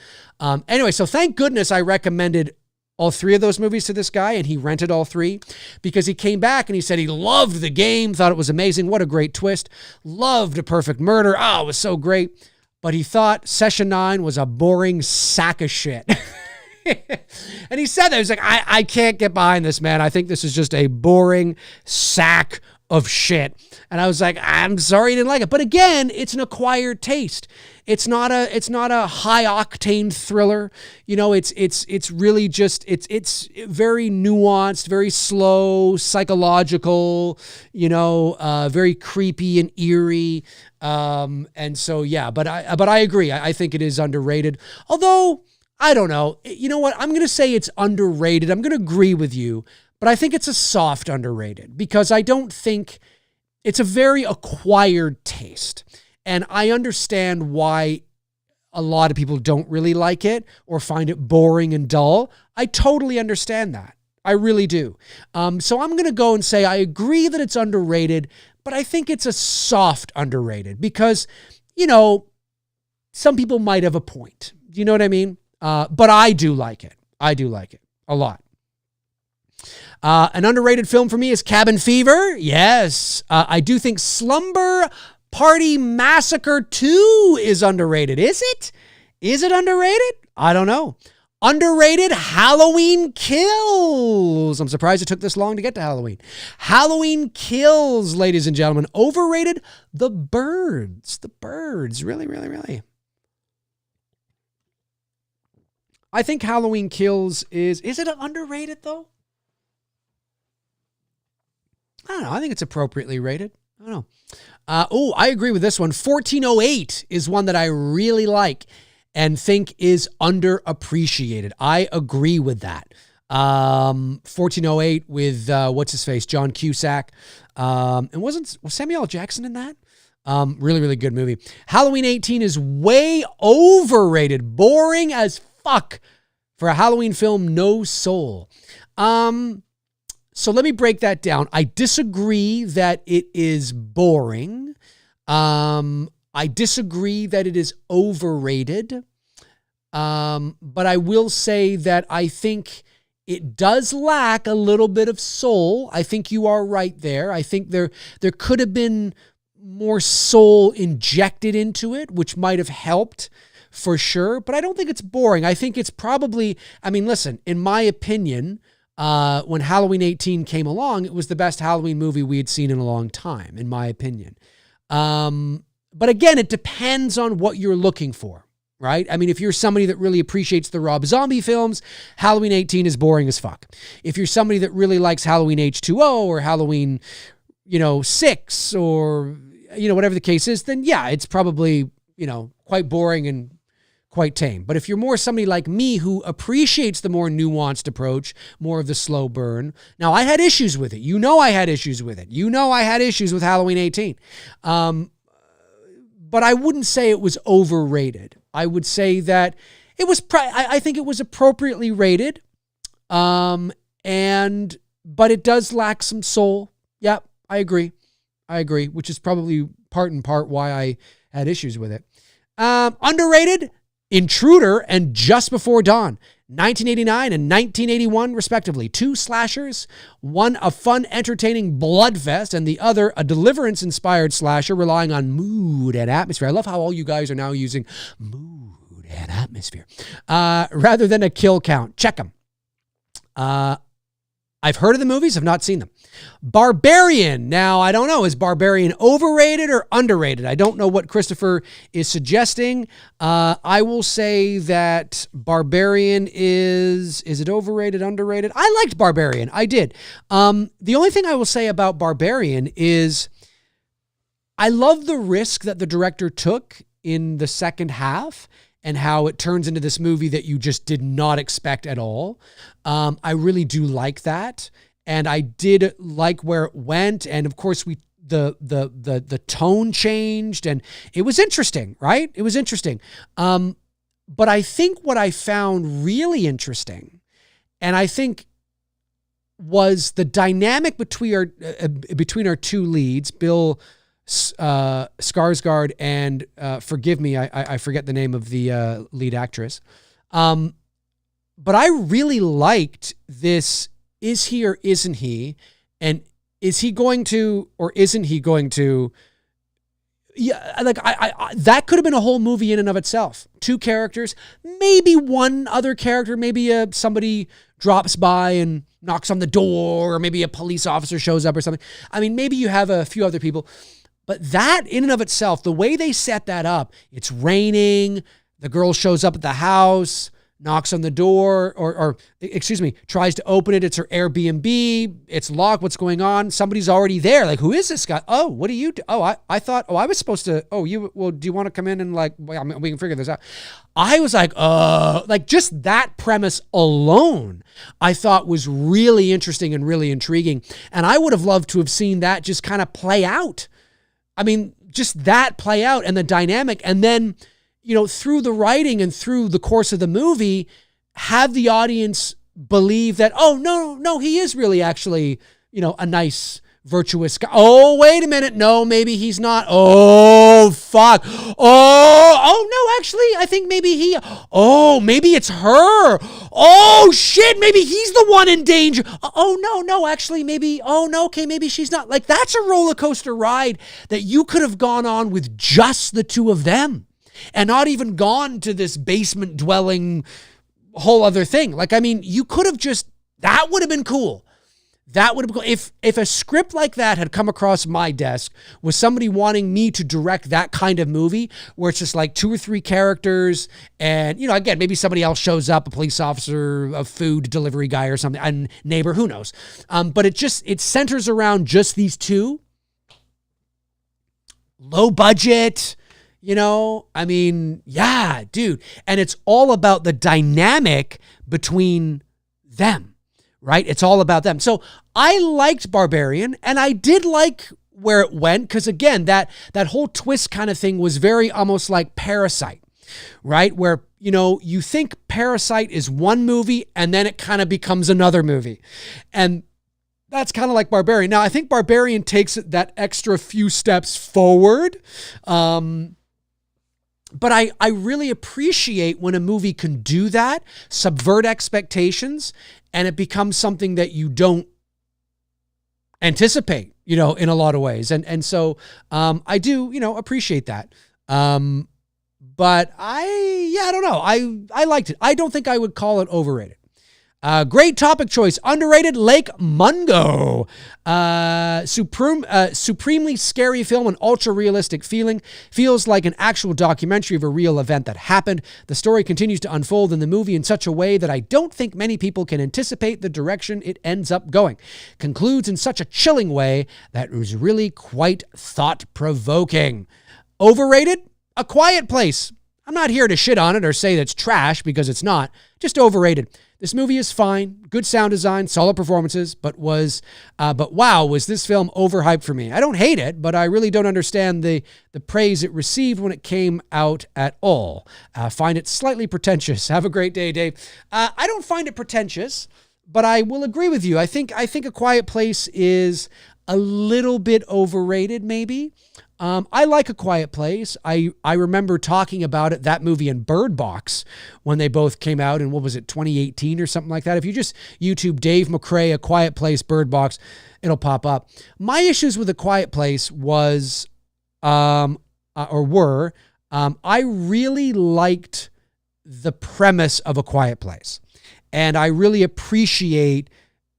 Anyway, so thank goodness I recommended all 3 of those movies to this guy, and he rented all 3, because he came back and he said he loved The Game, thought it was amazing. What a great twist. Loved A Perfect Murder. Oh, it was so great. But he thought Session 9 was a boring sack of shit. And he said that. He was like, I can't get behind this, man. I think this is just a boring sack of shit. And I was like, I'm sorry you didn't like it. But again, it's an acquired taste. It's not a high octane thriller. You know, it's really just, it's very nuanced, very slow, psychological, you know, very creepy and eerie. And so, yeah, but I agree. I think it is underrated. Although, I don't know, you know what? I'm going to say it's underrated. I'm going to agree with you, but I think it's a soft underrated, because I don't think it's a very acquired taste. And I understand why a lot of people don't really like it or find it boring and dull. I totally understand that. I really do. So I'm going to go and say I agree that it's underrated, but I think it's a soft underrated, because, you know, some people might have a point. Do you know what I mean? But I do like it. I do like it a lot. An underrated film for me is Cabin Fever. Yes. I do think Slumber Party Massacre 2 is underrated. Is it? Is it underrated? I don't know. Underrated Halloween Kills. I'm surprised it took this long to get to Halloween. Halloween Kills, ladies and gentlemen. Overrated The Birds. The Birds. Really, really, really. I think Halloween Kills is it underrated though? I don't know. I think it's appropriately rated. I don't know. I agree with this one. 1408 is one that I really like and think is underappreciated. I agree with that. 1408 with, what's his face? John Cusack. And was Samuel L. Jackson in that? Really, really good movie. Halloween 18 is way overrated. Boring as fuck for a Halloween film. No soul. So let me break that down. I disagree that it is boring. I disagree that it is overrated. But I will say that I think it does lack a little bit of soul. I think you are right there. I think there could have been more soul injected into it, which might have helped for sure. But I don't think it's boring. I think it's probably, I mean, listen, in my opinion, when Halloween 18 came along, it was the best Halloween movie we had seen in a long time, in my opinion. But again, it depends on what you're looking for. Right? I mean, if you're somebody that really appreciates the Rob Zombie films, Halloween 18 is boring as fuck. If you're somebody that really likes Halloween H2O or Halloween, 6 or, whatever the case is, then yeah, it's probably, quite boring and quite tame. But if you're more somebody like me who appreciates the more nuanced approach, more of the slow burn. Now, I had issues with it. I had issues with it. I had issues with Halloween 18. But I wouldn't say it was overrated. I would say that it was, I think it was appropriately rated. But it does lack some soul. Yeah, I agree, which is probably part and part why I had issues with it. Underrated, Intruder and Just Before Dawn. 1989 and 1981, respectively. 2 slashers, one a fun, entertaining bloodfest, and the other a deliverance-inspired slasher relying on mood and atmosphere. I love how all you guys are now using mood and atmosphere rather than a kill count. Check them. I've heard of the movies, have not seen them. Barbarian. Now, I don't know. Is Barbarian overrated or underrated? I don't know what Christopher is suggesting. I will say that Barbarian is it overrated, underrated? I liked Barbarian. I did. The only thing I will say about Barbarian is I love the risk that the director took in the second half and how it turns into this movie that you just did not expect at all. I really do like that. And I did like where it went. And of course the tone changed and it was interesting, right? It was interesting. But I think what I found really interesting, and I think was the dynamic between our two leads, Bill Skarsgård and forgive me, I forget the name of the lead actress. But I really liked this. Is he or isn't he? And is he going to or isn't he going to? Yeah, like I that could have been a whole movie in and of itself. 2 characters, maybe one other character, maybe somebody drops by and knocks on the door, or maybe a police officer shows up or something. I mean, maybe you have a few other people. But that in and of itself, the way they set that up, it's raining, the girl shows up at the house, knocks on the door, or tries to open it. It's her Airbnb. It's locked. What's going on? Somebody's already there. Like, who is this guy? Oh, what do you do? Oh, I thought, I was supposed to, do you want to come in and we can figure this out. I was like just that premise alone, I thought was really interesting and really intriguing. And I would have loved to have seen that just kind of play out. I mean, just that play out and the dynamic. And then, through the writing and through the course of the movie, have the audience believe that, oh, no, he is really actually, a nice, virtuous guy. Oh, wait a minute. No, maybe he's not. Oh, fuck. Oh, no, actually, I think maybe maybe it's her. Oh, shit, maybe he's the one in danger. Oh, no, actually, maybe, okay, maybe she's not. Like, that's a roller coaster ride that you could have gone on with just the 2 of them and not even gone to this basement dwelling whole other thing. Like, I mean, you could have that would have been cool. That would have been cool. If a script like that had come across my desk with somebody wanting me to direct that kind of movie where it's just like 2 or 3 characters and, again, maybe somebody else shows up, a police officer, a food delivery guy or something, a neighbor, who knows. But it centers around just these 2. Low budget, I mean, yeah, dude. And it's all about the dynamic between them. Right? It's all about them. So I liked Barbarian and I did like where it went because, again, that whole twist kind of thing was very almost like Parasite, right? Where, you think Parasite is one movie and then it kind of becomes another movie. And that's kind of like Barbarian. Now, I think Barbarian takes that extra few steps forward But I really appreciate when a movie can do that, subvert expectations, and it becomes something that you don't anticipate, in a lot of ways. And so I do, appreciate that. But I don't know. I liked it. I don't think I would call it overrated. Great topic choice. Underrated, Lake Mungo. Supremely scary film, an ultra-realistic feeling. Feels like an actual documentary of a real event that happened. The story continues to unfold in the movie in such a way that I don't think many people can anticipate the direction it ends up going. Concludes in such a chilling way that it was really quite thought-provoking. Overrated? A Quiet Place. I'm not here to shit on it or say that's trash, because it's not. Just overrated. This movie is fine, good sound design, solid performances, but wow, was this film overhyped for me. I don't hate it, but I really don't understand the praise it received when it came out at all. Find it slightly pretentious. Have a great day, Dave. I don't find it pretentious, but I will agree with you. I think A Quiet Place is a little bit overrated, maybe. I like A Quiet Place. I remember talking about it, that movie and Bird Box, when they both came out in, 2018 or something like that. If you just YouTube Dave McRae, A Quiet Place, Bird Box, it'll pop up. My issues with A Quiet Place I really liked the premise of A Quiet Place. And I really appreciate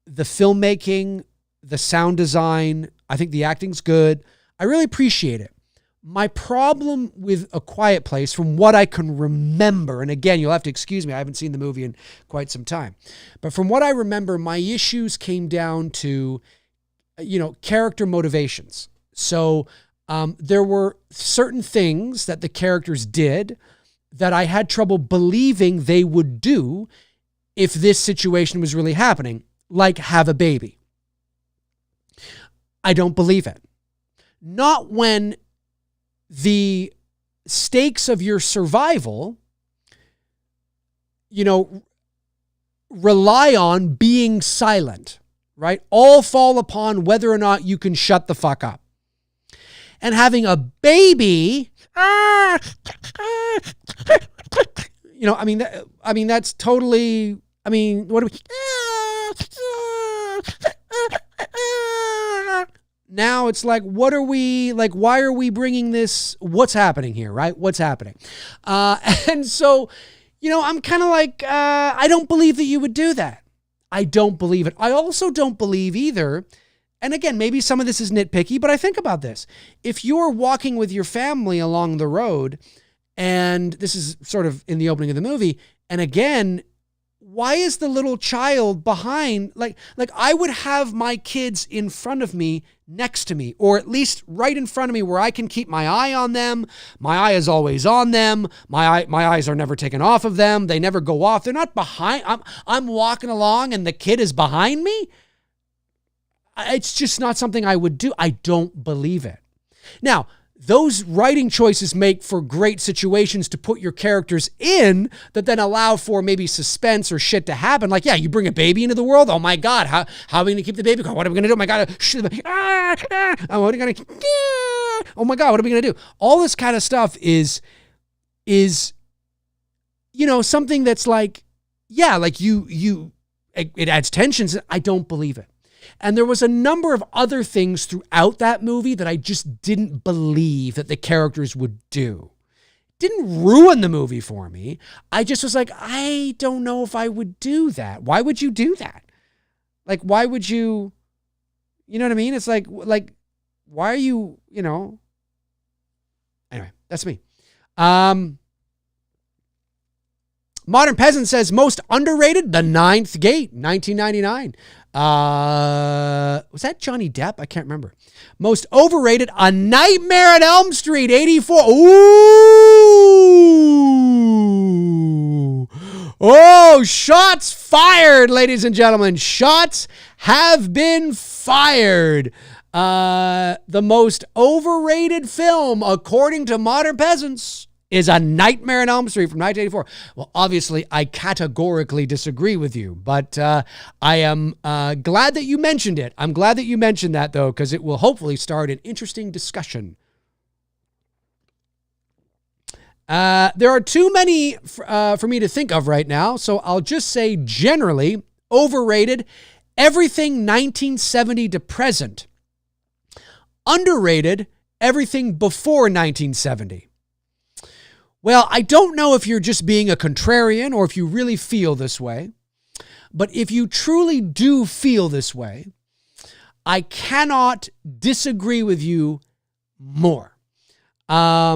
the filmmaking, the sound design. I think the acting's good. I really appreciate it. My problem with A Quiet Place, from what I can remember, and again, you'll have to excuse me, I haven't seen the movie in quite some time, but from what I remember, my issues came down to, character motivations. So there were certain things that the characters did that I had trouble believing they would do if this situation was really happening, like have a baby. I don't believe it. Not when the stakes of your survival, rely on being silent, right? All fall upon whether or not you can shut the fuck up. And having a baby, that's totally, what do we... Now it's like, why are we bringing this? What's happening here, right? What's happening? And so, I'm kind of like, I don't believe that you would do that. I don't believe it. I also don't believe either. And again, maybe some of this is nitpicky, but I think about this. If you're walking with your family along the road, and this is sort of in the opening of the movie, and again, why is the little child behind? Like I would have my kids in front of me, next to me, or at least right in front of me where I can keep my eye on them. My eye is always on them. My eyes are never taken off of them. They never go off. They're not behind. I'm walking along and the kid is behind me. It's just not something I would do. I don't believe it. Now, those writing choices make for great situations to put your characters in that then allow for maybe suspense or shit to happen. Like, yeah, you bring a baby into the world. Oh my God, how are we going to keep the baby? What are we going to do? Oh my God, what are we going to, oh my God, what are we going to do? All this kind of stuff is, something that's like, yeah, like it adds tensions. I don't believe it. And there was a number of other things throughout that movie that I just didn't believe that the characters would do. Didn't ruin the movie for me. I just was like, I don't know if I would do that. Why would you do that? Like, why would you, you know what I mean? It's like, why are you, Anyway, that's me. Modern Peasant says, most underrated, The Ninth Gate, 1999. Was that Johnny Depp? I can't remember. Most overrated, A Nightmare on Elm Street, 84. Ooh. Oh, shots fired, ladies and gentlemen. Shots have been fired. The most overrated film, according to Modern Peasants, is A Nightmare on Elm Street from 1984. Well, obviously, I categorically disagree with you, but I am glad that you mentioned it. I'm glad that you mentioned that, though, because it will hopefully start an interesting discussion. There are too many for me to think of right now, so I'll just say generally overrated, everything 1970 to present. Underrated, everything before 1970. Well, I don't know if you're just being a contrarian or if you really feel this way, but if you truly do feel this way, I cannot disagree with you more. I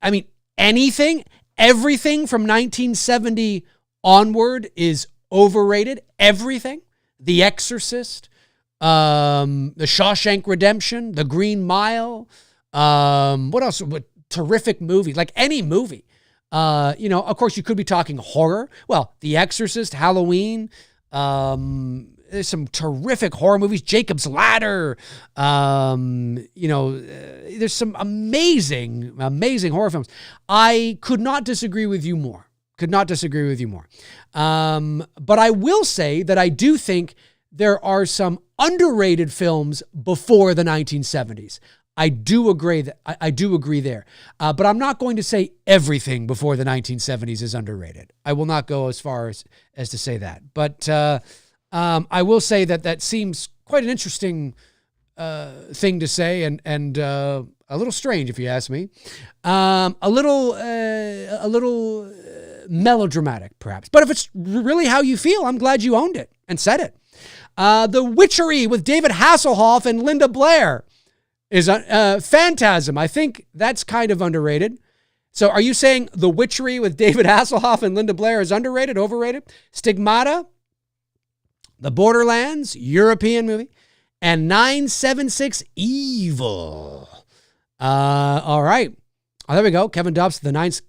mean, everything from 1970 onward is overrated. Everything. The Exorcist, The Shawshank Redemption, The Green Mile, what else? Terrific movies, like any movie. Of course, you could be talking horror. Well, The Exorcist, Halloween, there's some terrific horror movies. Jacob's Ladder. There's some amazing horror films. I could not disagree with you more. But I will say that I do think there are some underrated films before the 1970s. I do agree there. But I'm not going to say everything before the 1970s is underrated. I will not go as far as to say that. But I will say that seems quite an interesting thing to say and a little strange, if you ask me. A little melodramatic, perhaps. But if it's really how you feel, I'm glad you owned it and said it. The Witchery with David Hasselhoff and Linda Blair is Phantasm. I think that's kind of underrated. So are you saying The Witchery with David Hasselhoff and Linda Blair is underrated, overrated? Stigmata, The Borderlands, European movie, and 976 Evil. All right. Oh, there we go. Kevin Dobbs, The Ninth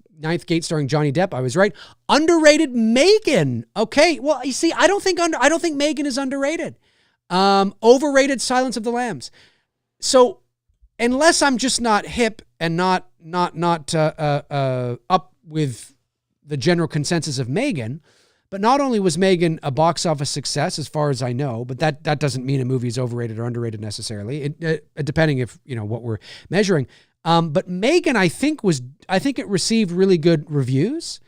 Gate starring Johnny Depp. I was right. Underrated Megan. Okay. Well, you see, I don't think Megan is underrated. Overrated Silence of the Lambs. So unless I'm just not hip and not up with the general consensus of Megan, but not only was Megan a box office success, as far as I know, but that doesn't mean a movie is overrated or underrated necessarily, depending if, what we're measuring. But Megan, I think it received really good reviews,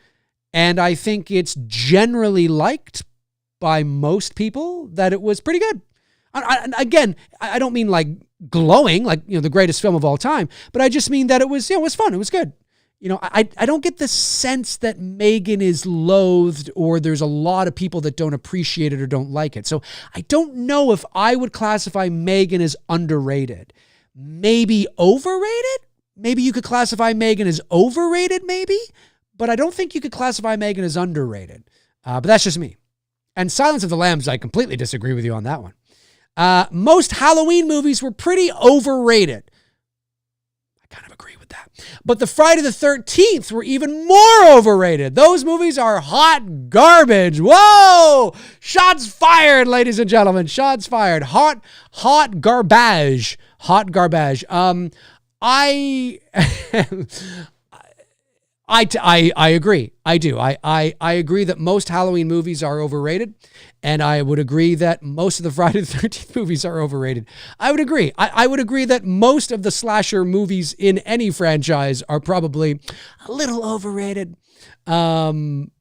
and I think it's generally liked by most people that it was pretty good. I don't mean like glowing, like, the greatest film of all time, but I just mean that it was fun. It was good. I don't get the sense that Megan is loathed or there's a lot of people that don't appreciate it or don't like it. So I don't know if I would classify Megan as underrated. Maybe overrated? Maybe you could classify Megan as overrated, maybe? But I don't think you could classify Megan as underrated. But that's just me. And Silence of the Lambs, I completely disagree with you on that one. Most Halloween movies were pretty overrated. I kind of agree with that. But the Friday the 13th were even more overrated. Those movies are hot garbage. Whoa! Shots fired, ladies and gentlemen. Shots fired. Hot garbage. Hot garbage. I agree. I do. I agree that most Halloween movies are overrated, and I would agree that most of the Friday the 13th movies are overrated. I would agree. I would agree that most of the slasher movies in any franchise are probably a little overrated. I don't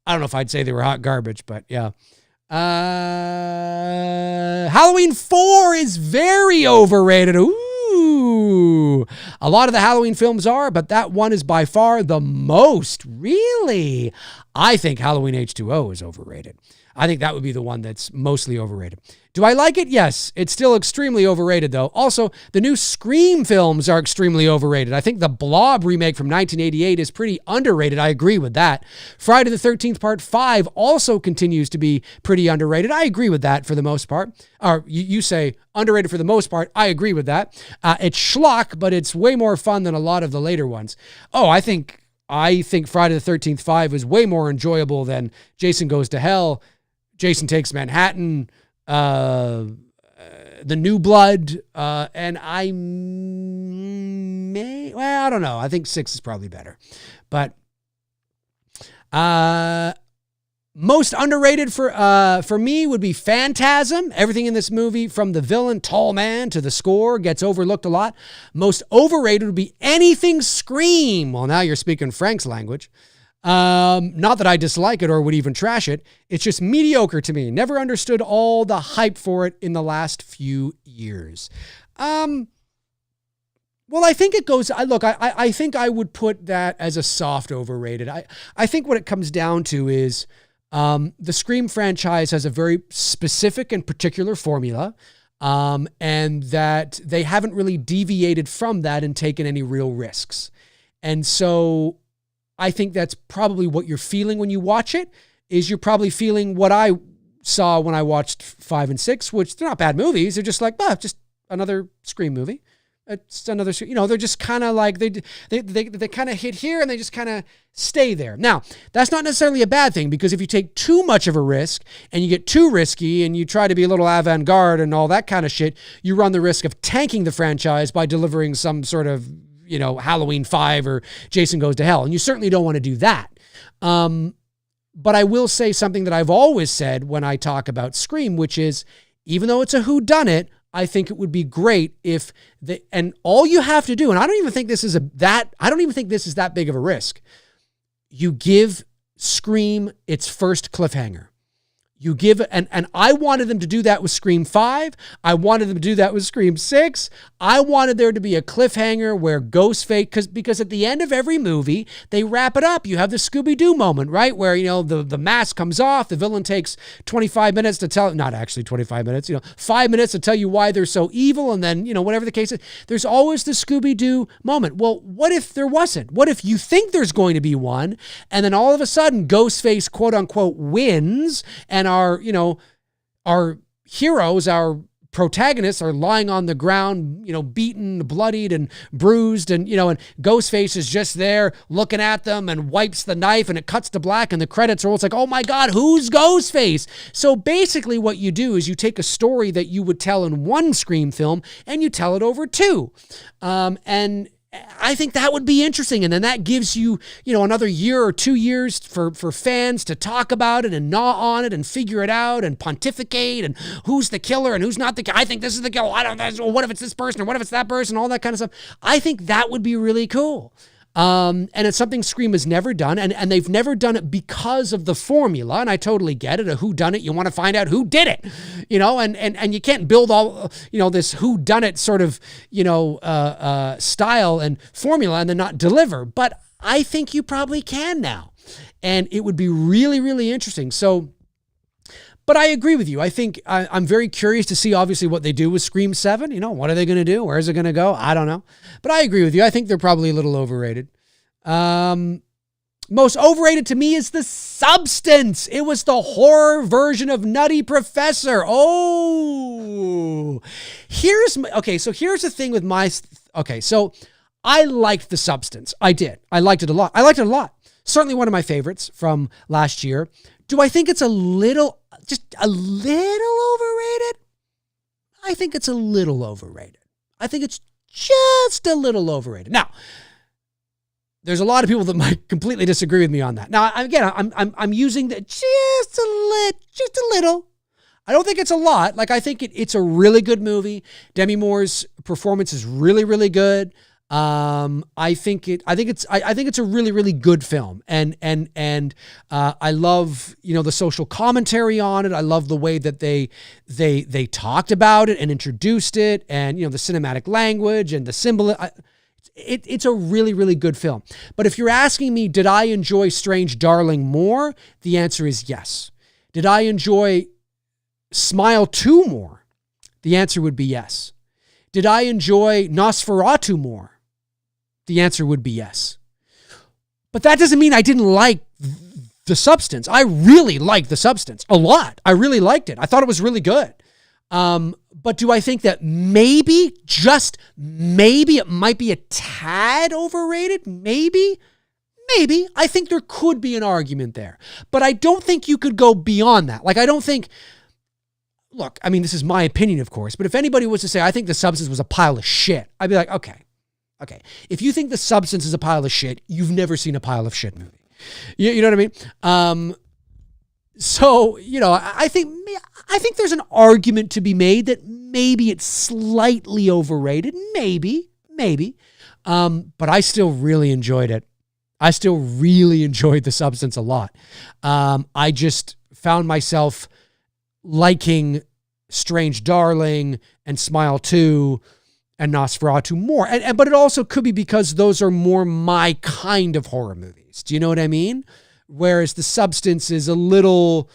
know if I'd say they were hot garbage, but yeah. Halloween 4 is very overrated. Ooh. A lot of the Halloween films are, but that one is by far the most. Really? I think Halloween H2O is overrated. I think that would be the one that's mostly overrated. Do I like it? Yes. It's still extremely overrated, though. Also, the new Scream films are extremely overrated. I think the Blob remake from 1988 is pretty underrated. I agree with that. Friday the 13th Part 5 also continues to be pretty underrated. I agree with that for the most part. Or you say underrated for the most part. I agree with that. It's schlock, but it's way more fun than a lot of the later ones. Oh, I think Friday the 13th 5 is way more enjoyable than Jason Goes to Hell, Jason Takes Manhattan, The New Blood, and I don't know. I think 6 is probably better. But Most underrated for me would be Phantasm. Everything in this movie, from the villain, tall man, to the score, gets overlooked a lot. Most overrated would be anything Scream. Well, now you're speaking Frank's language. Not that I dislike it or would even trash it. It's just mediocre to me. Never understood all the hype for it in the last few years. Well, I think it goes, I think I would put that as a soft overrated. I think what it comes down to is the Scream franchise has a very specific and particular formula, and that they haven't really deviated from that and taken any real risks. And so I think that's probably what you're feeling when you watch it, is you're probably feeling what I saw when I watched 5 and 6, which they're not bad movies. They're just like, just another Scream movie. It's another, they're just kind of like, they kind of hit here and they just kind of stay there. Now, that's not necessarily a bad thing, because if you take too much of a risk and you get too risky and you try to be a little avant-garde and all that kind of shit, you run the risk of tanking the franchise by delivering some sort of, Halloween 5 or Jason Goes to Hell. And you certainly don't want to do that. But I will say something that I've always said when I talk about Scream, which is, even though it's a whodunit, I think it would be great if and all you have to do, and I don't even think this is that big of a risk. You give Scream its first cliffhanger. You give, and I wanted them to do that with Scream 5. I wanted them to do that with Scream 6. I wanted there to be a cliffhanger where Ghostface, because at the end of every movie, they wrap it up. You have the Scooby-Doo moment, right? Where, the mask comes off, the villain takes 25 minutes to tell, not actually 25 minutes, 5 minutes to tell you why they're so evil. And then, whatever the case is, there's always the Scooby-Doo moment. Well, what if there wasn't? What if you think there's going to be one, and then all of a sudden Ghostface, quote unquote, wins, and our heroes, our protagonists, are lying on the ground, beaten, bloodied, and bruised, and Ghostface is just there looking at them and wipes the knife, and it cuts to black, and the credits are all, it's like, oh my God, who's Ghostface? So basically what you do is you take a story that you would tell in one Scream film and you tell it over two. And I think that would be interesting. And then that gives you, another year or 2 years for fans to talk about it and gnaw on it and figure it out and pontificate and who's the killer and who's not the killer. I think this is the killer. I don't know. What if it's this person, or what if it's that person? All that kind of stuff. I think that would be really cool. And it's something Scream has never done, and they've never done it because of the formula, and I totally get it. A whodunit, you want to find out who did it, and you can't build all, this whodunit sort of, style and formula and then not deliver. But I think you probably can now, and it would be really, really interesting. So, but I agree with you. I think I'm very curious to see, obviously, what they do with Scream 7. What are they going to do? Where is it going to go? I don't know. But I agree with you. I think they're probably a little overrated. Most overrated to me is The Substance. It was the horror version of Nutty Professor. Oh, here's the thing with so I liked The Substance. I did. I liked it a lot. Certainly one of my favorites from last year. Do I think it's just a little overrated? I think it's a little overrated. I think it's just a little overrated. Now, there's a lot of people that might completely disagree with me on that. Now, again, I'm using the just a little. I don't think it's a lot. Like, I think it's a really good movie. Demi Moore's performance is really, really good. I think it's a really, really good film. And I love, the social commentary on it. I love the way that they talked about it and introduced it, and, the cinematic language and the symbol. It's a really, really good film. But if you're asking me, did I enjoy Strange Darling more? The answer is yes. Did I enjoy Smile 2 more? The answer would be yes. Did I enjoy Nosferatu more? The answer would be yes. But that doesn't mean I didn't like The Substance. I really liked The Substance a lot. I really liked it. I thought it was really good. But do I think that maybe, just maybe, it might be a tad overrated? Maybe. I think there could be an argument there. But I don't think you could go beyond that. Like, I don't think... Look, I mean, this is my opinion, of course, but if anybody was to say, I think The Substance was a pile of shit, I'd be like, okay. If you think The Substance is a pile of shit, you've never seen a pile of shit movie. You know what I mean? So, I think there's an argument to be made that maybe it's slightly overrated. Maybe. But I still really enjoyed it. I still really enjoyed The Substance a lot. I just found myself liking Strange Darling and Smile 2 and Nosferatu more. But it also could be because those are more my kind of horror movies. Do you know what I mean? Whereas The Substance is a little,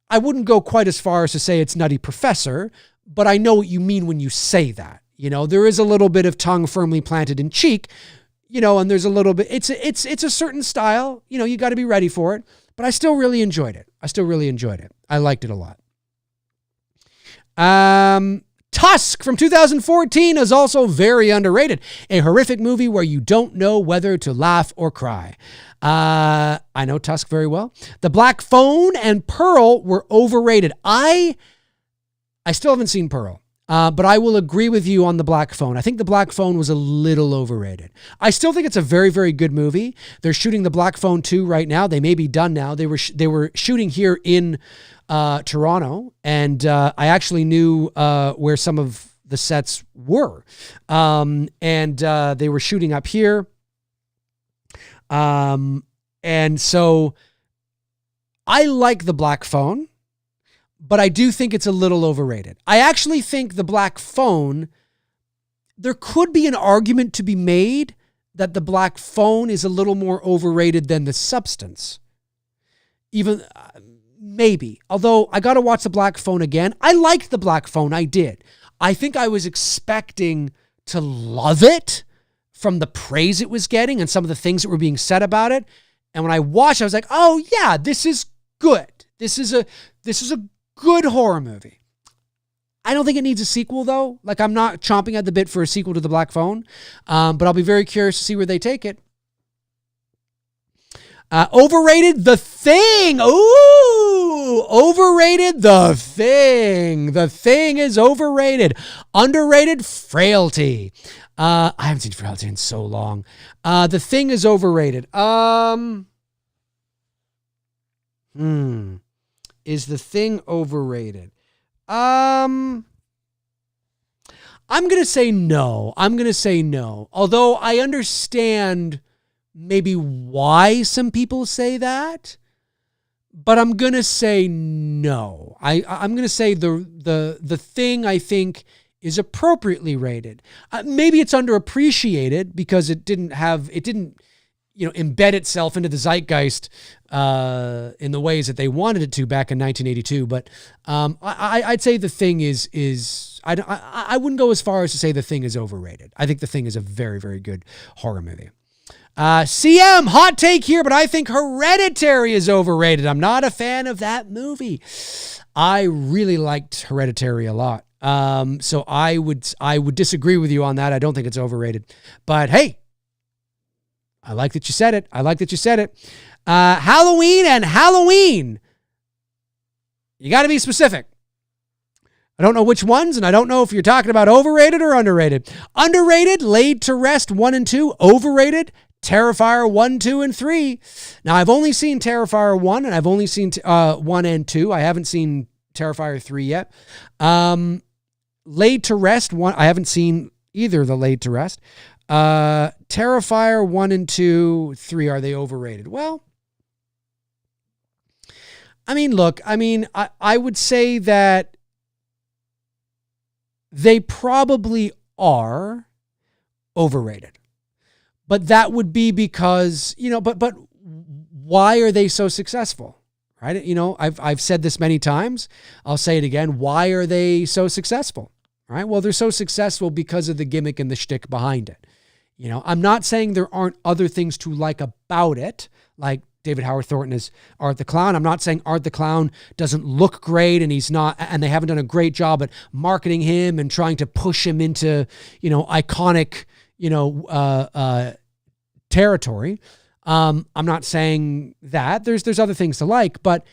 I wouldn't go quite as far as to say it's Nutty Professor, but I know what you mean when you say that. There is a little bit of tongue firmly planted in cheek, and there's a little bit, it's a certain style, you got to be ready for it, but I still really enjoyed it. I liked it a lot. Tusk from 2014 is also very underrated. A horrific movie where you don't know whether to laugh or cry. I know Tusk very well. The Black Phone and Pearl were overrated. I still haven't seen Pearl, but I will agree with you on The Black Phone. I think The Black Phone was a little overrated. I still think it's a very, very good movie. They're shooting The Black Phone 2 right now. They may be done now. They were shooting here in Toronto, and I actually knew where some of the sets were, and they were shooting up here, and so I like The Black Phone, but I do think it's a little overrated. I actually think The Black Phone, there could be an argument to be made that The Black Phone is a little more overrated than The Substance. Even maybe. Although I got to watch The Black Phone again. I liked The Black Phone. I did. I think I was expecting to love it from the praise it was getting and some of the things that were being said about it. And when I watched, I was like, oh yeah, this is good. This is a good horror movie. I don't think it needs a sequel though. Like, I'm not chomping at the bit for a sequel to The Black Phone. But I'll be very curious to see where they take it. Overrated, The Thing. Ooh, overrated, The Thing. The Thing is overrated. Underrated, Frailty. I haven't seen Frailty in so long. The Thing is overrated. Is The Thing overrated? I'm going to say no. Although I understand maybe why some people say that, but I'm going to say no. I'm going to say the Thing, I think, is appropriately rated. Maybe it's underappreciated because it didn't embed itself into the zeitgeist in the ways that they wanted it to back in 1982. But I'd say The Thing is I wouldn't go as far as to say The Thing is overrated. I think The Thing is a very, very good horror movie. CM, hot take here, but I think Hereditary is overrated. I'm not a fan of that movie. I really liked Hereditary a lot. So I would disagree with you on that. I don't think it's overrated. But hey, I like that you said it. Halloween and Halloween. You got to be specific. I don't know which ones, and I don't know if you're talking about overrated or underrated. Underrated, Laid to Rest 1 and 2. Overrated, Terrifier 1, 2, and 3. Now, I've only seen Terrifier 1, and I've only seen 1 and 2. I haven't seen Terrifier 3 yet. Laid to Rest 1. I haven't seen either of the Laid to Rest. Terrifier 1 and 2, 3. Are they overrated? Well, I mean, look, I would say that they probably are overrated. But that would be because, but why are they so successful? Right? I've said this many times. I'll say it again. Why are they so successful? Right? Well, they're so successful because of the gimmick and the shtick behind it. I'm not saying there aren't other things to like about it, like David Howard Thornton is Art the Clown. I'm not saying Art the Clown doesn't look great and he's not, and they haven't done a great job at marketing him and trying to push him into, iconic, territory. I'm not saying that. There's other things to like, but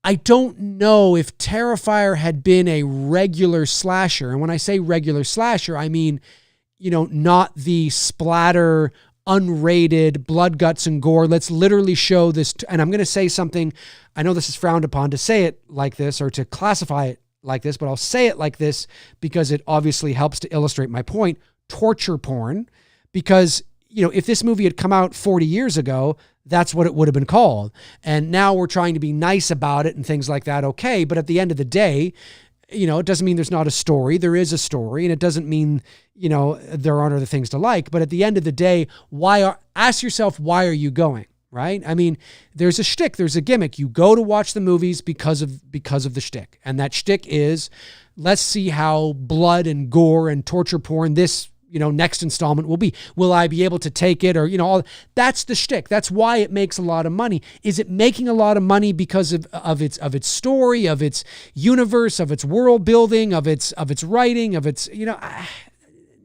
I don't know if Terrifier had been a regular slasher. And when I say regular slasher, I mean, not the splatter unrated, blood, guts, and gore. Let's literally show this. And I'm going to say something. I know this is frowned upon to say it like this or to classify it like this, but I'll say it like this because it obviously helps to illustrate my point. Torture porn. Because, if this movie had come out 40 years ago, that's what it would have been called. And now we're trying to be nice about it and things like that. Okay. But at the end of the day, it doesn't mean there's not a story. There is a story, and it doesn't mean, there aren't other things to like. But at the end of the day, ask yourself, why are you going? Right? I mean, there's a shtick, there's a gimmick. You go to watch the movies because of the shtick. And that shtick is, let's see how blood and gore and torture porn this, next installment will be. Will I be able to take it? Or, all that's the shtick. That's why it makes a lot of money. Is it making a lot of money because of its story, of its universe, of its world building, of its writing, of its,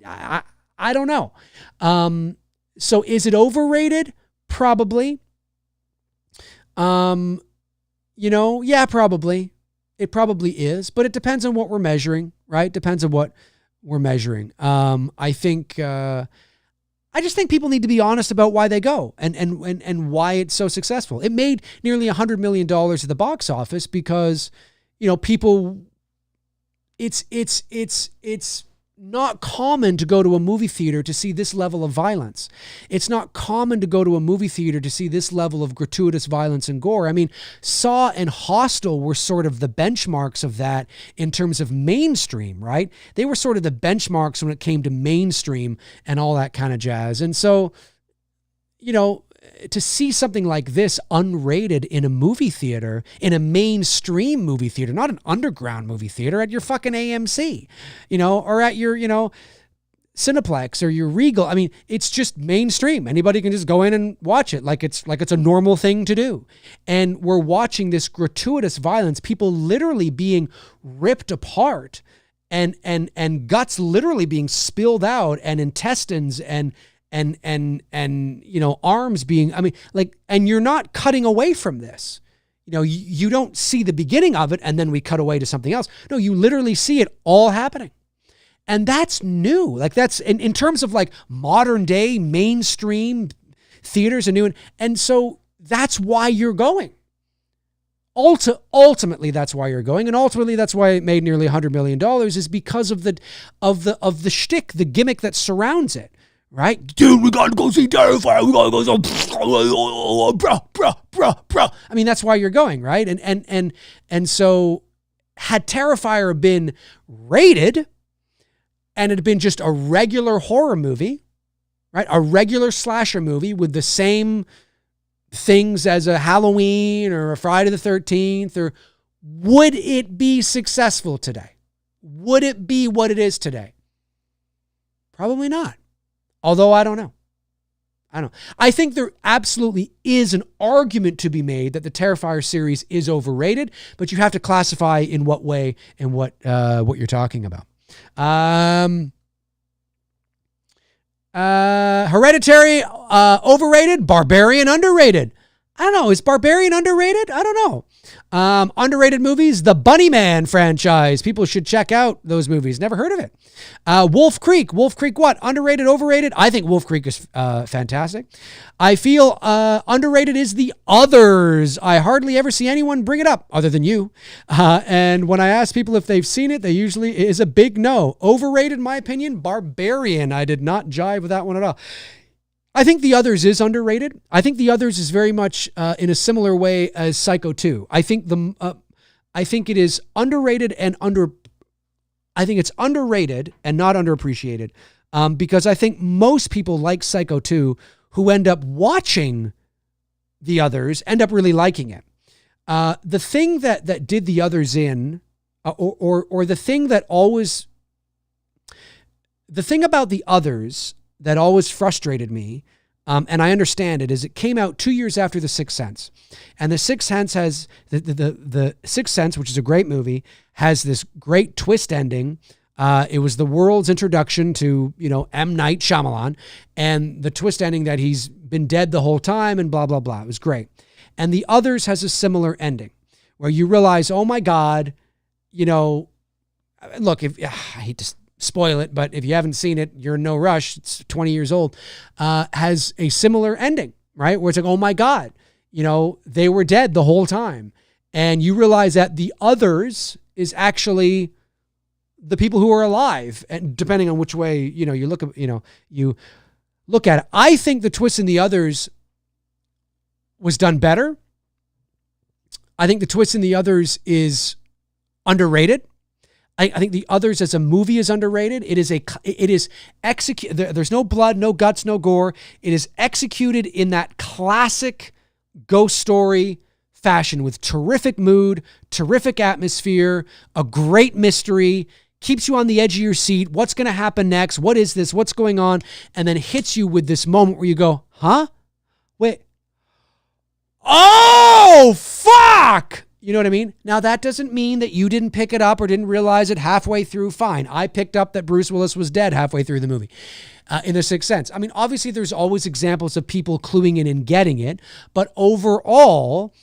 I don't know. So is it overrated? Probably. Yeah, probably. It probably is, but it depends on what we're measuring, right? Depends on what we're measuring. I just think people need to be honest about why they go and why it's so successful. It made nearly $100 million at the box office because, people, it's not common to go to a movie theater to see this level of violence. It's not common to go to a movie theater to see this level of gratuitous violence and gore. I mean, Saw and Hostel were sort of the benchmarks of that in terms of mainstream, right? They were sort of the benchmarks when it came to mainstream and all that kind of jazz. And so, to see something like this unrated in a movie theater, in a mainstream movie theater, not an underground movie theater, at your fucking AMC, or at your, Cineplex or your Regal. I mean, it's just mainstream. Anybody can just go in and watch it like it's a normal thing to do. And we're watching this gratuitous violence, people literally being ripped apart and guts literally being spilled out and intestines and arms being, and you're not cutting away from this. You don't see the beginning of it and then we cut away to something else. No, you literally see it all happening. And that's new. Like that's in terms of like modern day mainstream theaters and new. And so that's why you're going. Ultimately, that's why you're going. And ultimately, that's why it made nearly $100 million is because of the shtick, the gimmick that surrounds it. Right? Dude, we gotta go see Terrifier. We gotta go see bruh. I mean, that's why you're going, right? And so had Terrifier been rated and it had been just a regular horror movie, right? A regular slasher movie with the same things as a Halloween or a Friday the 13th, or would it be successful today? Would it be what it is today? Probably not. Although I don't know. I think there absolutely is an argument to be made that the Terrifier series is overrated, but you have to classify in what way and what you're talking about. Hereditary, overrated, Barbarian, underrated. I don't know. Is Barbarian underrated? I don't know. Underrated movies, the Bunnyman franchise. People should check out those movies. Never heard of it. Wolf Creek. Wolf Creek what? Underrated, overrated? I think Wolf Creek is fantastic. I feel underrated is The Others. I hardly ever see anyone bring it up other than you. And when I ask people if they've seen it, they usually is a big no. Overrated, in my opinion, Barbarian. I did not jive with that one at all. I think The Others is underrated. I think The Others is very much in a similar way as Psycho 2. I think it is underrated and I think it's underrated and not underappreciated because I think most people like Psycho 2 who end up watching The Others end up really liking it. The thing that did The Others in, or the thing about The Others that always frustrated me, and I understand it, is it came out 2 years after The Sixth Sense. And The Sixth Sense has, the Sixth Sense, which is a great movie, has this great twist ending. It was the world's introduction to, M. Night Shyamalan, and the twist ending that he's been dead the whole time and blah, blah, blah. It was great. And The Others has a similar ending where you realize, oh my God, look, I hate to spoil it, but if you haven't seen it, you're in no rush. It's 20 years old. Has a similar ending, right? Where it's like, oh my God, they were dead the whole time. And you realize that the others is actually the people who are alive. And depending on which way, you look at it. I think the twist in the others was done better. I think the twist in the others is underrated. I think the others as a movie is underrated. It is executed. There's no blood, no guts, no gore. It is executed in that classic ghost story fashion with terrific mood, terrific atmosphere, a great mystery, keeps you on the edge of your seat. What's going to happen next? What is this? What's going on? And then hits you with this moment where you go, huh? Wait. Oh, fuck! You know what I mean? Now, that doesn't mean that you didn't pick it up or didn't realize it halfway through. Fine. I picked up that Bruce Willis was dead halfway through the movie in The Sixth Sense. I mean, obviously, there's always examples of people cluing in and getting it. But overall,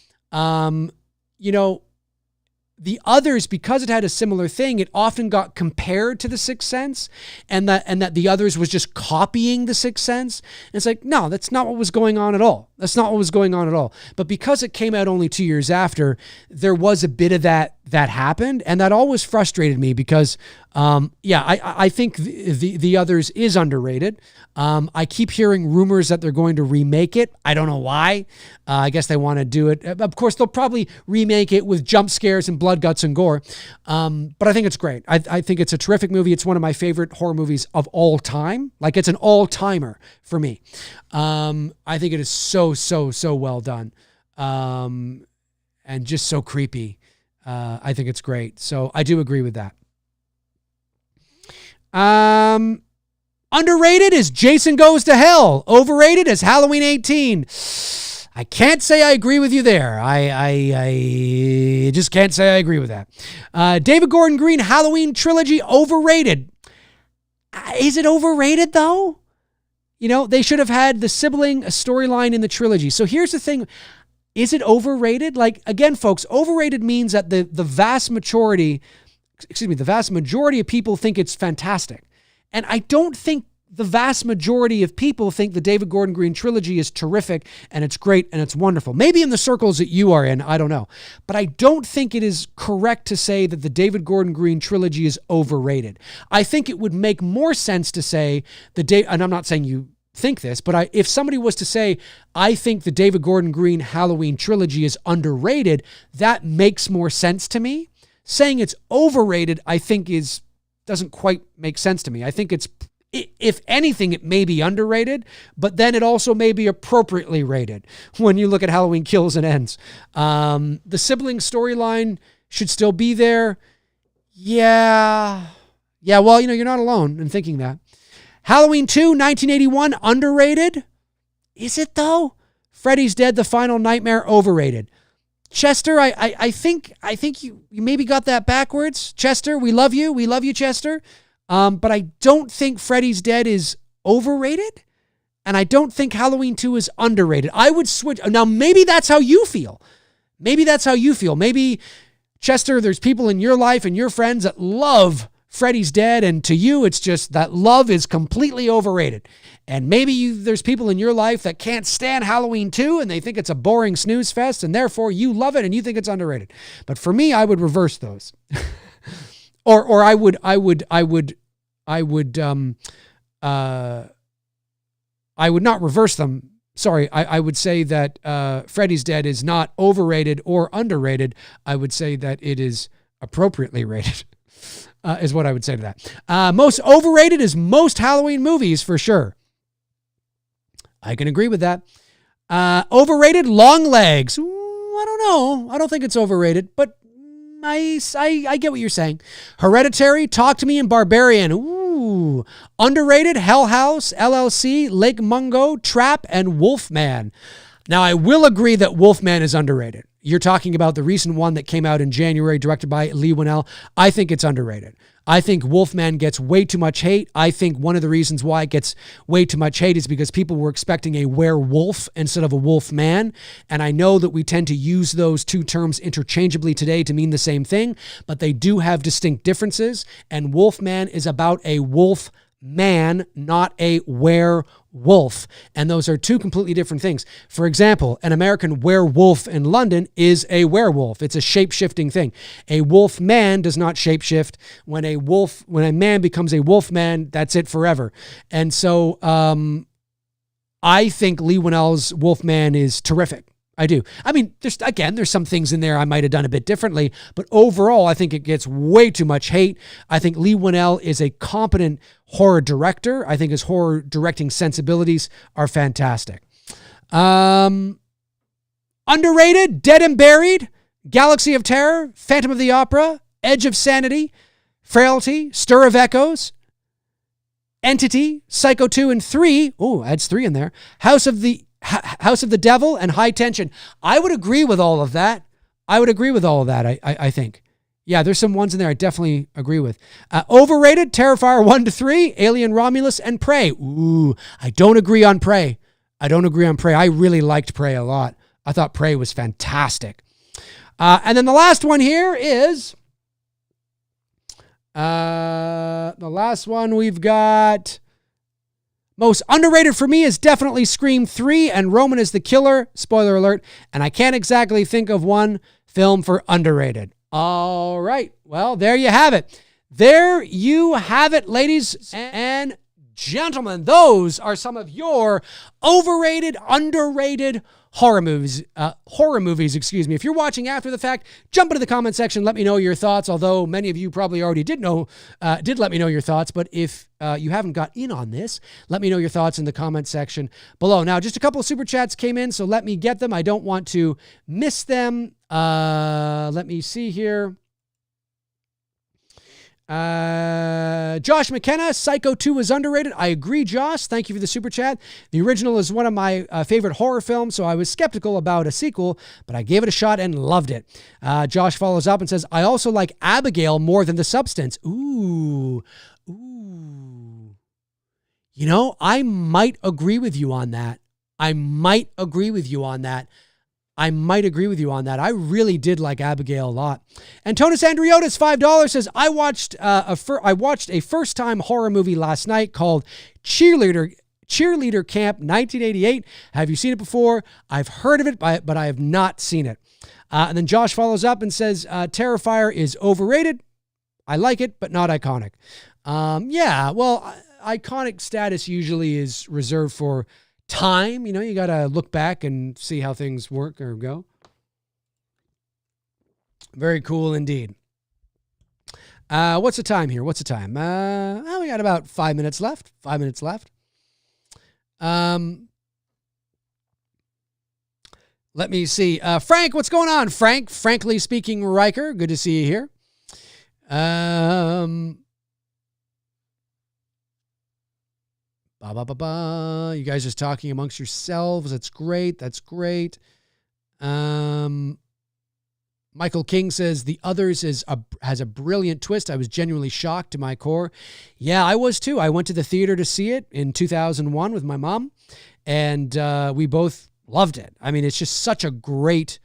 the others, because it had a similar thing, it often got compared to The Sixth Sense, and that the others was just copying The Sixth Sense. And it's like, no, that's not what was going on at all. That's not what was going on at all. But because it came out only 2 years after, there was a bit of that happened, and that always frustrated me because, I think the others is underrated. I keep hearing rumors that they're going to remake it. I don't know why. I guess they want to do it. Of course, they'll probably remake it with jump scares and blood, guts, and gore. But I think it's great. I think it's a terrific movie. It's one of my favorite horror movies of all time. Like, it's an all-timer for me. I think it is so well done. And just so creepy. I think it's great. So I do agree with that. Underrated is Jason Goes to Hell. Overrated is Halloween 18. I can't say I agree with you there. I just can't say I agree with that. David Gordon Green Halloween trilogy overrated. Is it overrated though? They should have had the sibling storyline in the trilogy. So here's the thing. Is it overrated? Like, again, folks, overrated means that the vast majority of people think it's fantastic. And I don't think the vast majority of people think the David Gordon Green trilogy is terrific and it's great and it's wonderful. Maybe in the circles that you are in, I don't know. But I don't think it is correct to say that the David Gordon Green trilogy is overrated. I think it would make more sense to say and I'm not saying you think this, but if somebody was to say, I think the David Gordon Green Halloween trilogy is underrated, that makes more sense to me. Saying it's overrated, I think doesn't quite make sense to me. I think it's, if anything, it may be underrated, but then it also may be appropriately rated when you look at Halloween Kills and Ends. The sibling storyline should still be there. Yeah, well, you're not alone in thinking that. Halloween 2, 1981, underrated? Is it though? Freddy's Dead, The Final Nightmare, overrated. Chester, I think you maybe got that backwards. Chester, we love you. We love you, Chester. But I don't think Freddy's Dead is overrated. And I don't think Halloween 2 is underrated. I would switch. Now, maybe that's how you feel. Maybe, Chester, there's people in your life and your friends that love Freddy's Dead, and to you, it's just that love is completely overrated. And maybe there's people in your life that can't stand Halloween 2, and they think it's a boring snooze fest, and therefore you love it and you think it's underrated. But for me, I would reverse those, or I would not reverse them. Sorry, I would say that Freddy's Dead is not overrated or underrated. I would say that it is appropriately rated. Is what I would say to that. Most overrated is most Halloween movies, for sure. I can agree with that. Overrated, Long Legs. I don't know. I don't think it's overrated, but I get what you're saying. Hereditary, Talk to Me, and Barbarian. Ooh. Underrated, Hell House, LLC, Lake Mungo, Trap, and Wolfman. Now, I will agree that Wolfman is underrated. You're talking about the recent one that came out in January, directed by Lee Winnell. I think it's underrated. I think Wolfman gets way too much hate. I think one of the reasons why it gets way too much hate is because people were expecting a werewolf instead of a wolfman. And I know that we tend to use those two terms interchangeably today to mean the same thing, but they do have distinct differences. And Wolfman is about a wolf man, not a werewolf. And those are two completely different things. For example, an American werewolf in London is a werewolf. It's a shape-shifting thing. A wolf man does not shape-shift. When a man becomes a wolf man, that's it forever. And so I think Leigh Whannell's Wolfman is terrific. I do. I mean, there's some things in there I might have done a bit differently, but overall, I think it gets way too much hate. I think Leigh Whannell is a competent horror director. I think his horror directing sensibilities are fantastic. Underrated, Dead and Buried, Galaxy of Terror, Phantom of the Opera, Edge of Sanity, Frailty, Stir of Echoes, Entity, Psycho 2 and 3. Oh, adds 3 in there. House of the Devil and High Tension. I would agree with all of that. I think. Yeah, there's some ones in there I definitely agree with. Overrated, Terrifier 1 to 3, Alien Romulus, and Prey. Ooh, I don't agree on Prey. I really liked Prey a lot. I thought Prey was fantastic. And then the last one here is... the last one we've got... Most underrated for me is definitely Scream 3 and Roman is the Killer. Spoiler alert. And I can't exactly think of one film for underrated. All right. Well, there you have it. There you have it, ladies and gentlemen. Those are some of your overrated, underrated horror movies. If you're watching after the fact, jump into the comment section. Let me know your thoughts. Although many of you probably already did let me know your thoughts. But if you haven't got in on this, let me know your thoughts in the comment section below. Now, just a couple of super chats came in, so let me get them. I don't want to miss them. Let me see here. Josh McKenna, Psycho 2 is underrated. I agree, Josh. Thank you for the super chat. The original is one of my favorite horror films, so I was skeptical about a sequel, but I gave it a shot and loved it. Josh follows up and says, I also like Abigail more than The Substance. Ooh. You know, I might agree with you on that. I really did like Abigail a lot. And Tonus Andriotis, $5, says, I watched a first-time horror movie last night called Cheerleader Camp 1988. Have you seen it before? I've heard of it, but I have not seen it. And then Josh follows up and says, Terrifier is overrated. I like it, but not iconic. Yeah, well, iconic status usually is reserved for time. You know, you got to look back and see how things work or go. Very cool indeed. What's the time here? We got about 5 minutes left. Let me see. Frank, what's going on? Frank, frankly speaking, Riker. Good to see you here. You guys just talking amongst yourselves. That's great. Michael King says The Others has a brilliant twist. I was genuinely shocked to my core. Yeah, I was too. I went to the theater to see it in 2001 with my mom, and we both loved it. I mean, it's just such a great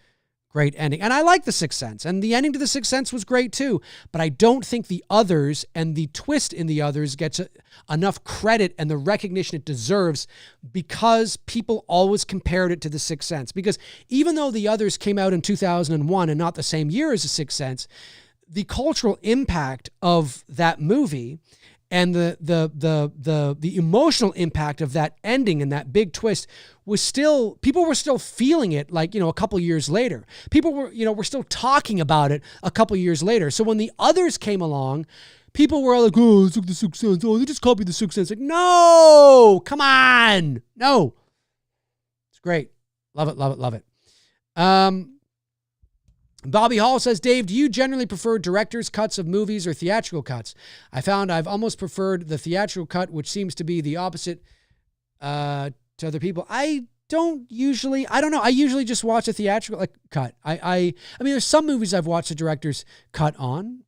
ending. And I like The Sixth Sense, and the ending to The Sixth Sense was great too, but I don't think The Others and the twist in The Others gets enough credit and the recognition it deserves because people always compared it to The Sixth Sense. Because even though The Others came out in 2001 and not the same year as The Sixth Sense, the cultural impact of that movie and the emotional impact of that ending and that big twist people were still feeling it, like, you know, a couple years later. People were still talking about it a couple years later. So when The Others came along, people were like, oh, it's like The Sixth Sense. Oh, they just copied The Sixth Sense. Like, no, come on. No. It's great. Love it. Bobby Hall says, Dave, do you generally prefer director's cuts of movies or theatrical cuts? I found I've almost preferred the theatrical cut, which seems to be the opposite to other people. I don't know. I usually just watch a theatrical cut. I mean, there's some movies I've watched the director's cut on.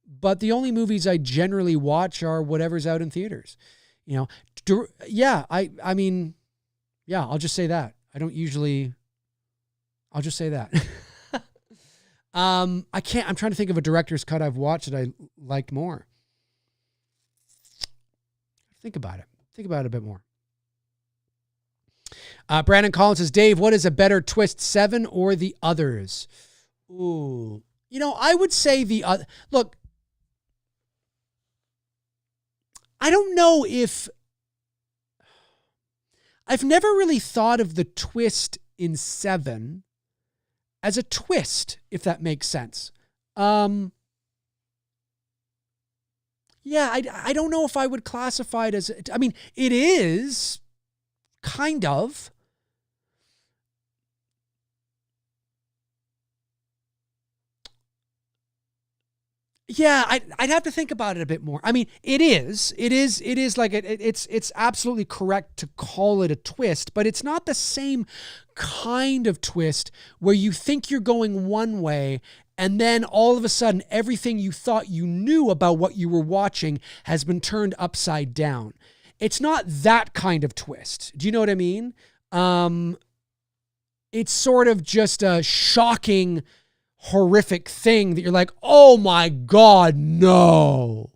but the only movies I generally watch are whatever's out in theaters. Yeah, I mean, yeah, I'll just say that. I'll just say that. I'm trying to think of a director's cut I've watched that I liked more. Think about it a bit more. Brandon Collins says, Dave, what is a better twist, Seven or the others? Ooh, I would say look, I don't know if I've never really thought of the twist in Seven as a twist, if that makes sense. Yeah, I don't know if I would classify it as, I mean, it is kind of. Yeah, I'd have to think about it a bit more. I mean, it is like it's absolutely correct to call it a twist, but it's not the same kind of twist where you think you're going one way and then all of a sudden everything you thought you knew about what you were watching has been turned upside down. It's not that kind of twist. Do you know what I mean? It's sort of just a shocking, horrific thing that you're like, oh my God, no.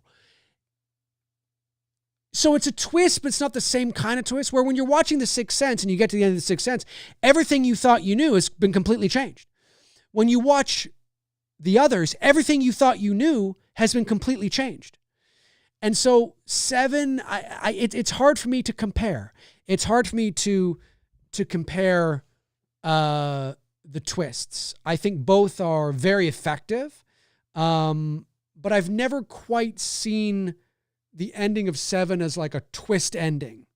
So it's a twist, but it's not the same kind of twist where when you're watching The Sixth Sense and you get to the end of The Sixth Sense, everything you thought you knew has been completely changed. When you watch the others, everything you thought you knew has been completely changed. And so Seven, it's hard for me to compare. It's hard for me to compare the twists. I think both are very effective, but I've never quite seen the ending of Seven as like a twist ending,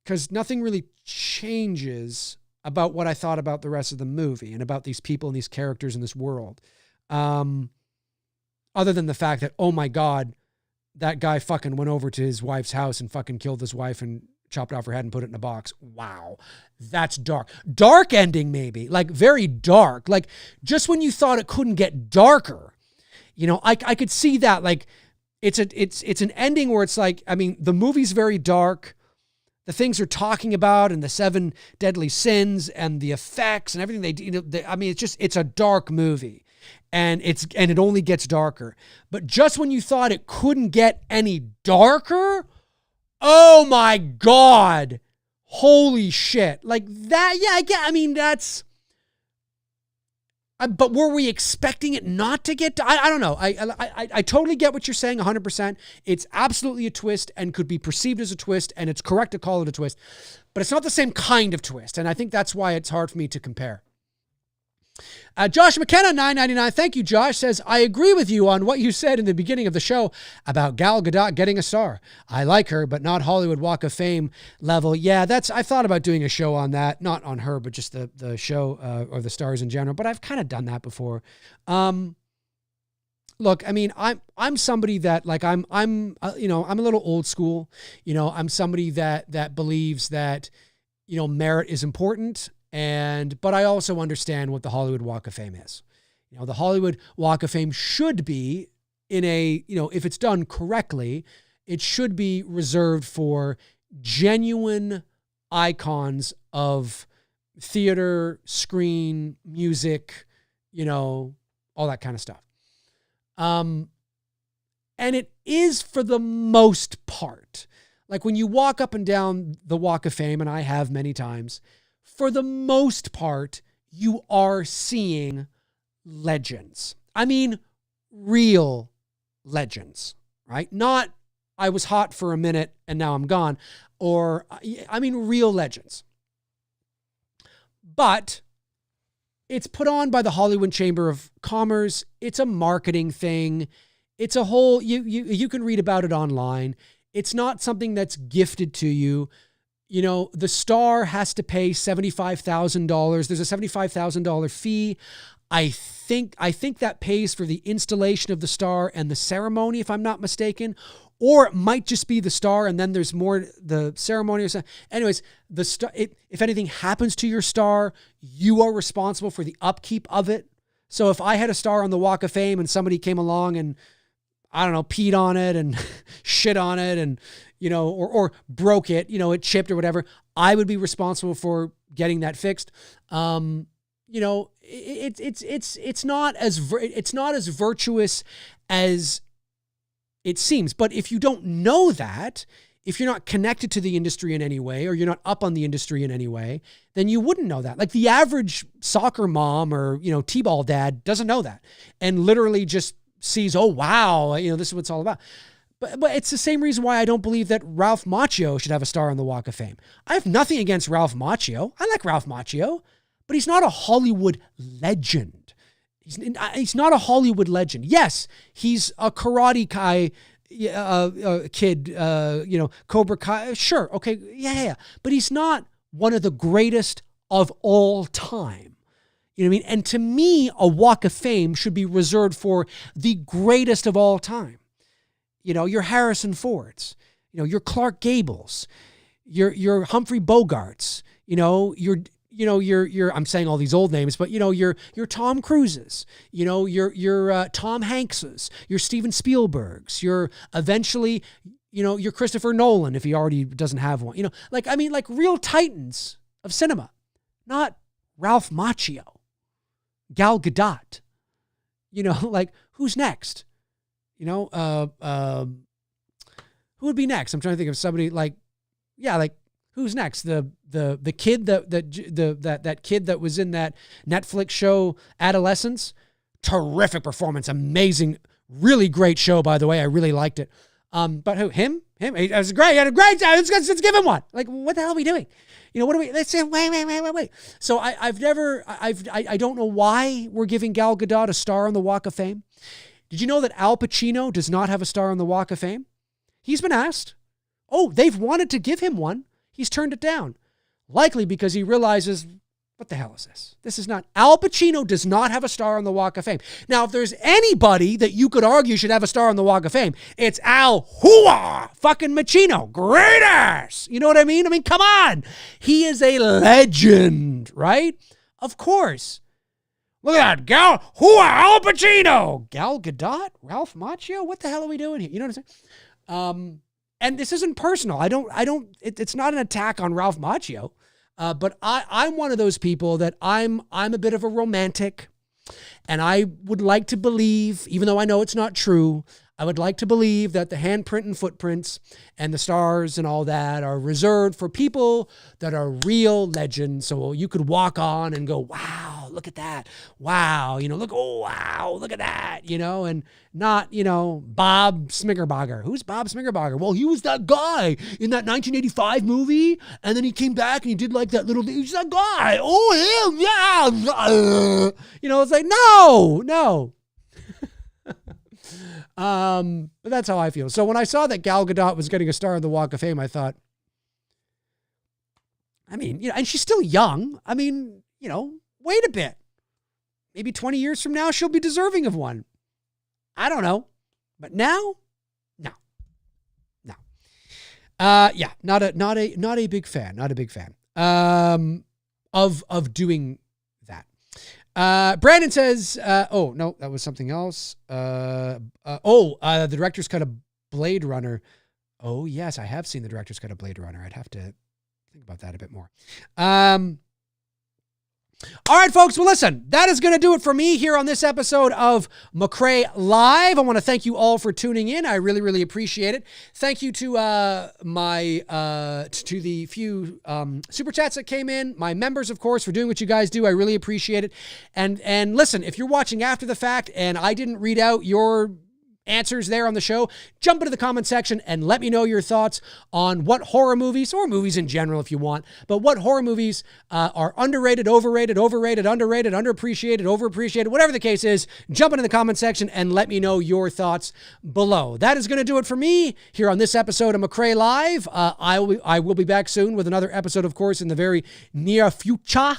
because nothing really changes about what I thought about the rest of the movie and about these people and these characters in this world. Other than the fact that, oh my God, that guy fucking went over to his wife's house and fucking killed his wife and chopped off her head and put it in a box. Wow. That's dark. Dark ending, maybe. Like very dark. Like just when you thought it couldn't get darker, I could see that. Like it's an ending where it's like, I mean, the movie's very dark. The things they're talking about and the 7 deadly sins and the effects and everything they do, it's a dark movie. And it only gets darker. But just when you thought it couldn't get any darker, oh my God, holy shit. Like that, yeah, I mean, that's, but were we expecting it not to get, I don't know. I totally get what you're saying 100%. It's absolutely a twist and could be perceived as a twist, and it's correct to call it a twist, but it's not the same kind of twist. And I think that's why it's hard for me to compare. Josh McKenna, $9.99. Thank you, Josh. Says, I agree with you on what you said in the beginning of the show about Gal Gadot getting a star. I like her, but not Hollywood Walk of Fame level. Yeah, I thought about doing a show on that. Not on her, but just the show or the stars in general. But I've kind of done that before. Look, I mean, I'm somebody that like I'm a little old school. I'm somebody that believes that merit is important. But I also understand what the Hollywood Walk of Fame is. The Hollywood Walk of Fame should be in a, if it's done correctly, it should be reserved for genuine icons of theater, screen, music, all that kind of stuff. And it is for the most part. Like when you walk up and down the Walk of Fame, and I have many times, for the most part, you are seeing legends. I mean, real legends, right? Not, I was hot for a minute and now I'm gone. Or, I mean, real legends. But it's put on by the Hollywood Chamber of Commerce. It's a marketing thing. It's a whole, you can read about it online. It's not something that's gifted to you. The star has to pay $75,000. There's a $75,000 fee. I think that pays for the installation of the star and the ceremony, if I'm not mistaken. Or it might just be the star and then there's more, the ceremony or something. Anyways, the star, if anything happens to your star, you are responsible for the upkeep of it. So if I had a star on the Walk of Fame and somebody came along and, I don't know, peed on it and shit on it and, you know, or broke it, you know, it chipped or whatever, I would be responsible for getting that fixed. You know, it's not as virtuous as it seems. But if you don't know that, if you're not connected to the industry in any way, or you're not up on the industry in any way, then you wouldn't know that. Like the average soccer mom or, you know, T-ball dad doesn't know that and literally just sees, oh, wow, you know, this is what it's all about. But it's the same reason why I don't believe that Ralph Macchio should have a star on the Walk of Fame. I have nothing against Ralph Macchio. I like Ralph Macchio, but he's not a Hollywood legend. He's not a Hollywood legend. Yes, he's a Karate Kai kid, you know, Cobra Kai. Sure, okay, yeah. But he's not one of the greatest of all time. You know what I mean? And to me, a Walk of Fame should be reserved for the greatest of all time. You know, your Harrison Fords, you know, your Clark Gables, your Humphrey Bogarts, you know, your I'm saying all these old names, but you know, your Tom Cruises, you know, your Tom Hankses, your Steven Spielbergs, your eventually, you know, your Christopher Nolan, if he already doesn't have one, you know, like, I mean, like real titans of cinema, not Ralph Macchio, Gal Gadot, you know, like who's next? You know, who would be next? I'm trying to think of somebody like, yeah, like who's next? The kid that kid that was in that Netflix show Adolescence, terrific performance, amazing, really great show, by the way. I really liked it. But who? Him? It was great. He had a great time. Let's give him one. Like, what the hell are we doing? You know, what are we? Let's say wait. So I don't know why we're giving Gal Gadot a star on the Walk of Fame. Did you know that Al Pacino does not have a star on the Walk of Fame? He's been asked. Oh, they've wanted to give him one. He's turned it down. Likely because he realizes, what the hell is this? This is not... Al Pacino does not have a star on the Walk of Fame. Now, if there's anybody that you could argue should have a star on the Walk of Fame, it's Al fucking Pacino. Great ass. You know what I mean? I mean, come on. He is a legend, right? Of course. Look at that. Al Pacino. Gal Gadot? Ralph Macchio? What the hell are we doing here? You know what I'm saying? And this isn't personal. It's not an attack on Ralph Macchio. But I'm one of those people that I'm a bit of a romantic, and I would like to believe, even though I know it's not true, I would like to believe that the handprint and footprints and the stars and all that are reserved for people that are real legends. So you could walk on and go, wow, look at that. Wow. You know, wow, look at that, you know, and not, you know, Bob Smingerbogger. Who's Bob Smingerbogger? Well, he was that guy in that 1985 movie. And then he came back and he did like that little, he's that guy. Oh, him. Yeah. You know, it's like, no. But that's how I feel. So when I saw that Gal Gadot was getting a star on the Walk of Fame, I thought, I mean, you know, and she's still young. I mean, you know, wait a bit. Maybe 20 years from now, she'll be deserving of one. I don't know. But now, no. Yeah, not a big fan. Not a big fan. Of doing that. Brandon says, oh, no, that was something else. The director's cut of Blade Runner. Oh, yes, I have seen the director's cut of Blade Runner. I'd have to think about that a bit more. All right, folks. Well, listen, that is going to do it for me here on this episode of McRae Live. I want to thank you all for tuning in. I really, really appreciate it. Thank you to to the few super chats that came in, my members, of course, for doing what you guys do. I really appreciate it. And listen, if you're watching after the fact and I didn't read out your answers there on the show, jump into the comment section and let me know your thoughts on what horror movies, or movies in general if you want, but what horror movies are underrated, underrated, underappreciated, overappreciated, whatever the case is. Jump into the comment section and let me know your thoughts below. That is going to do it for me here on this episode of McRae Live. I will be back soon with another episode, of course, in the very near future.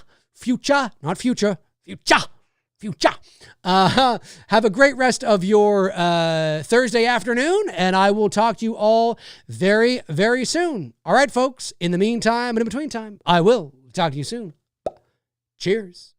Have a great rest of your Thursday afternoon, and I will talk to you all very, very soon. All right, folks. In the meantime and in between time, I will talk to you soon. Cheers.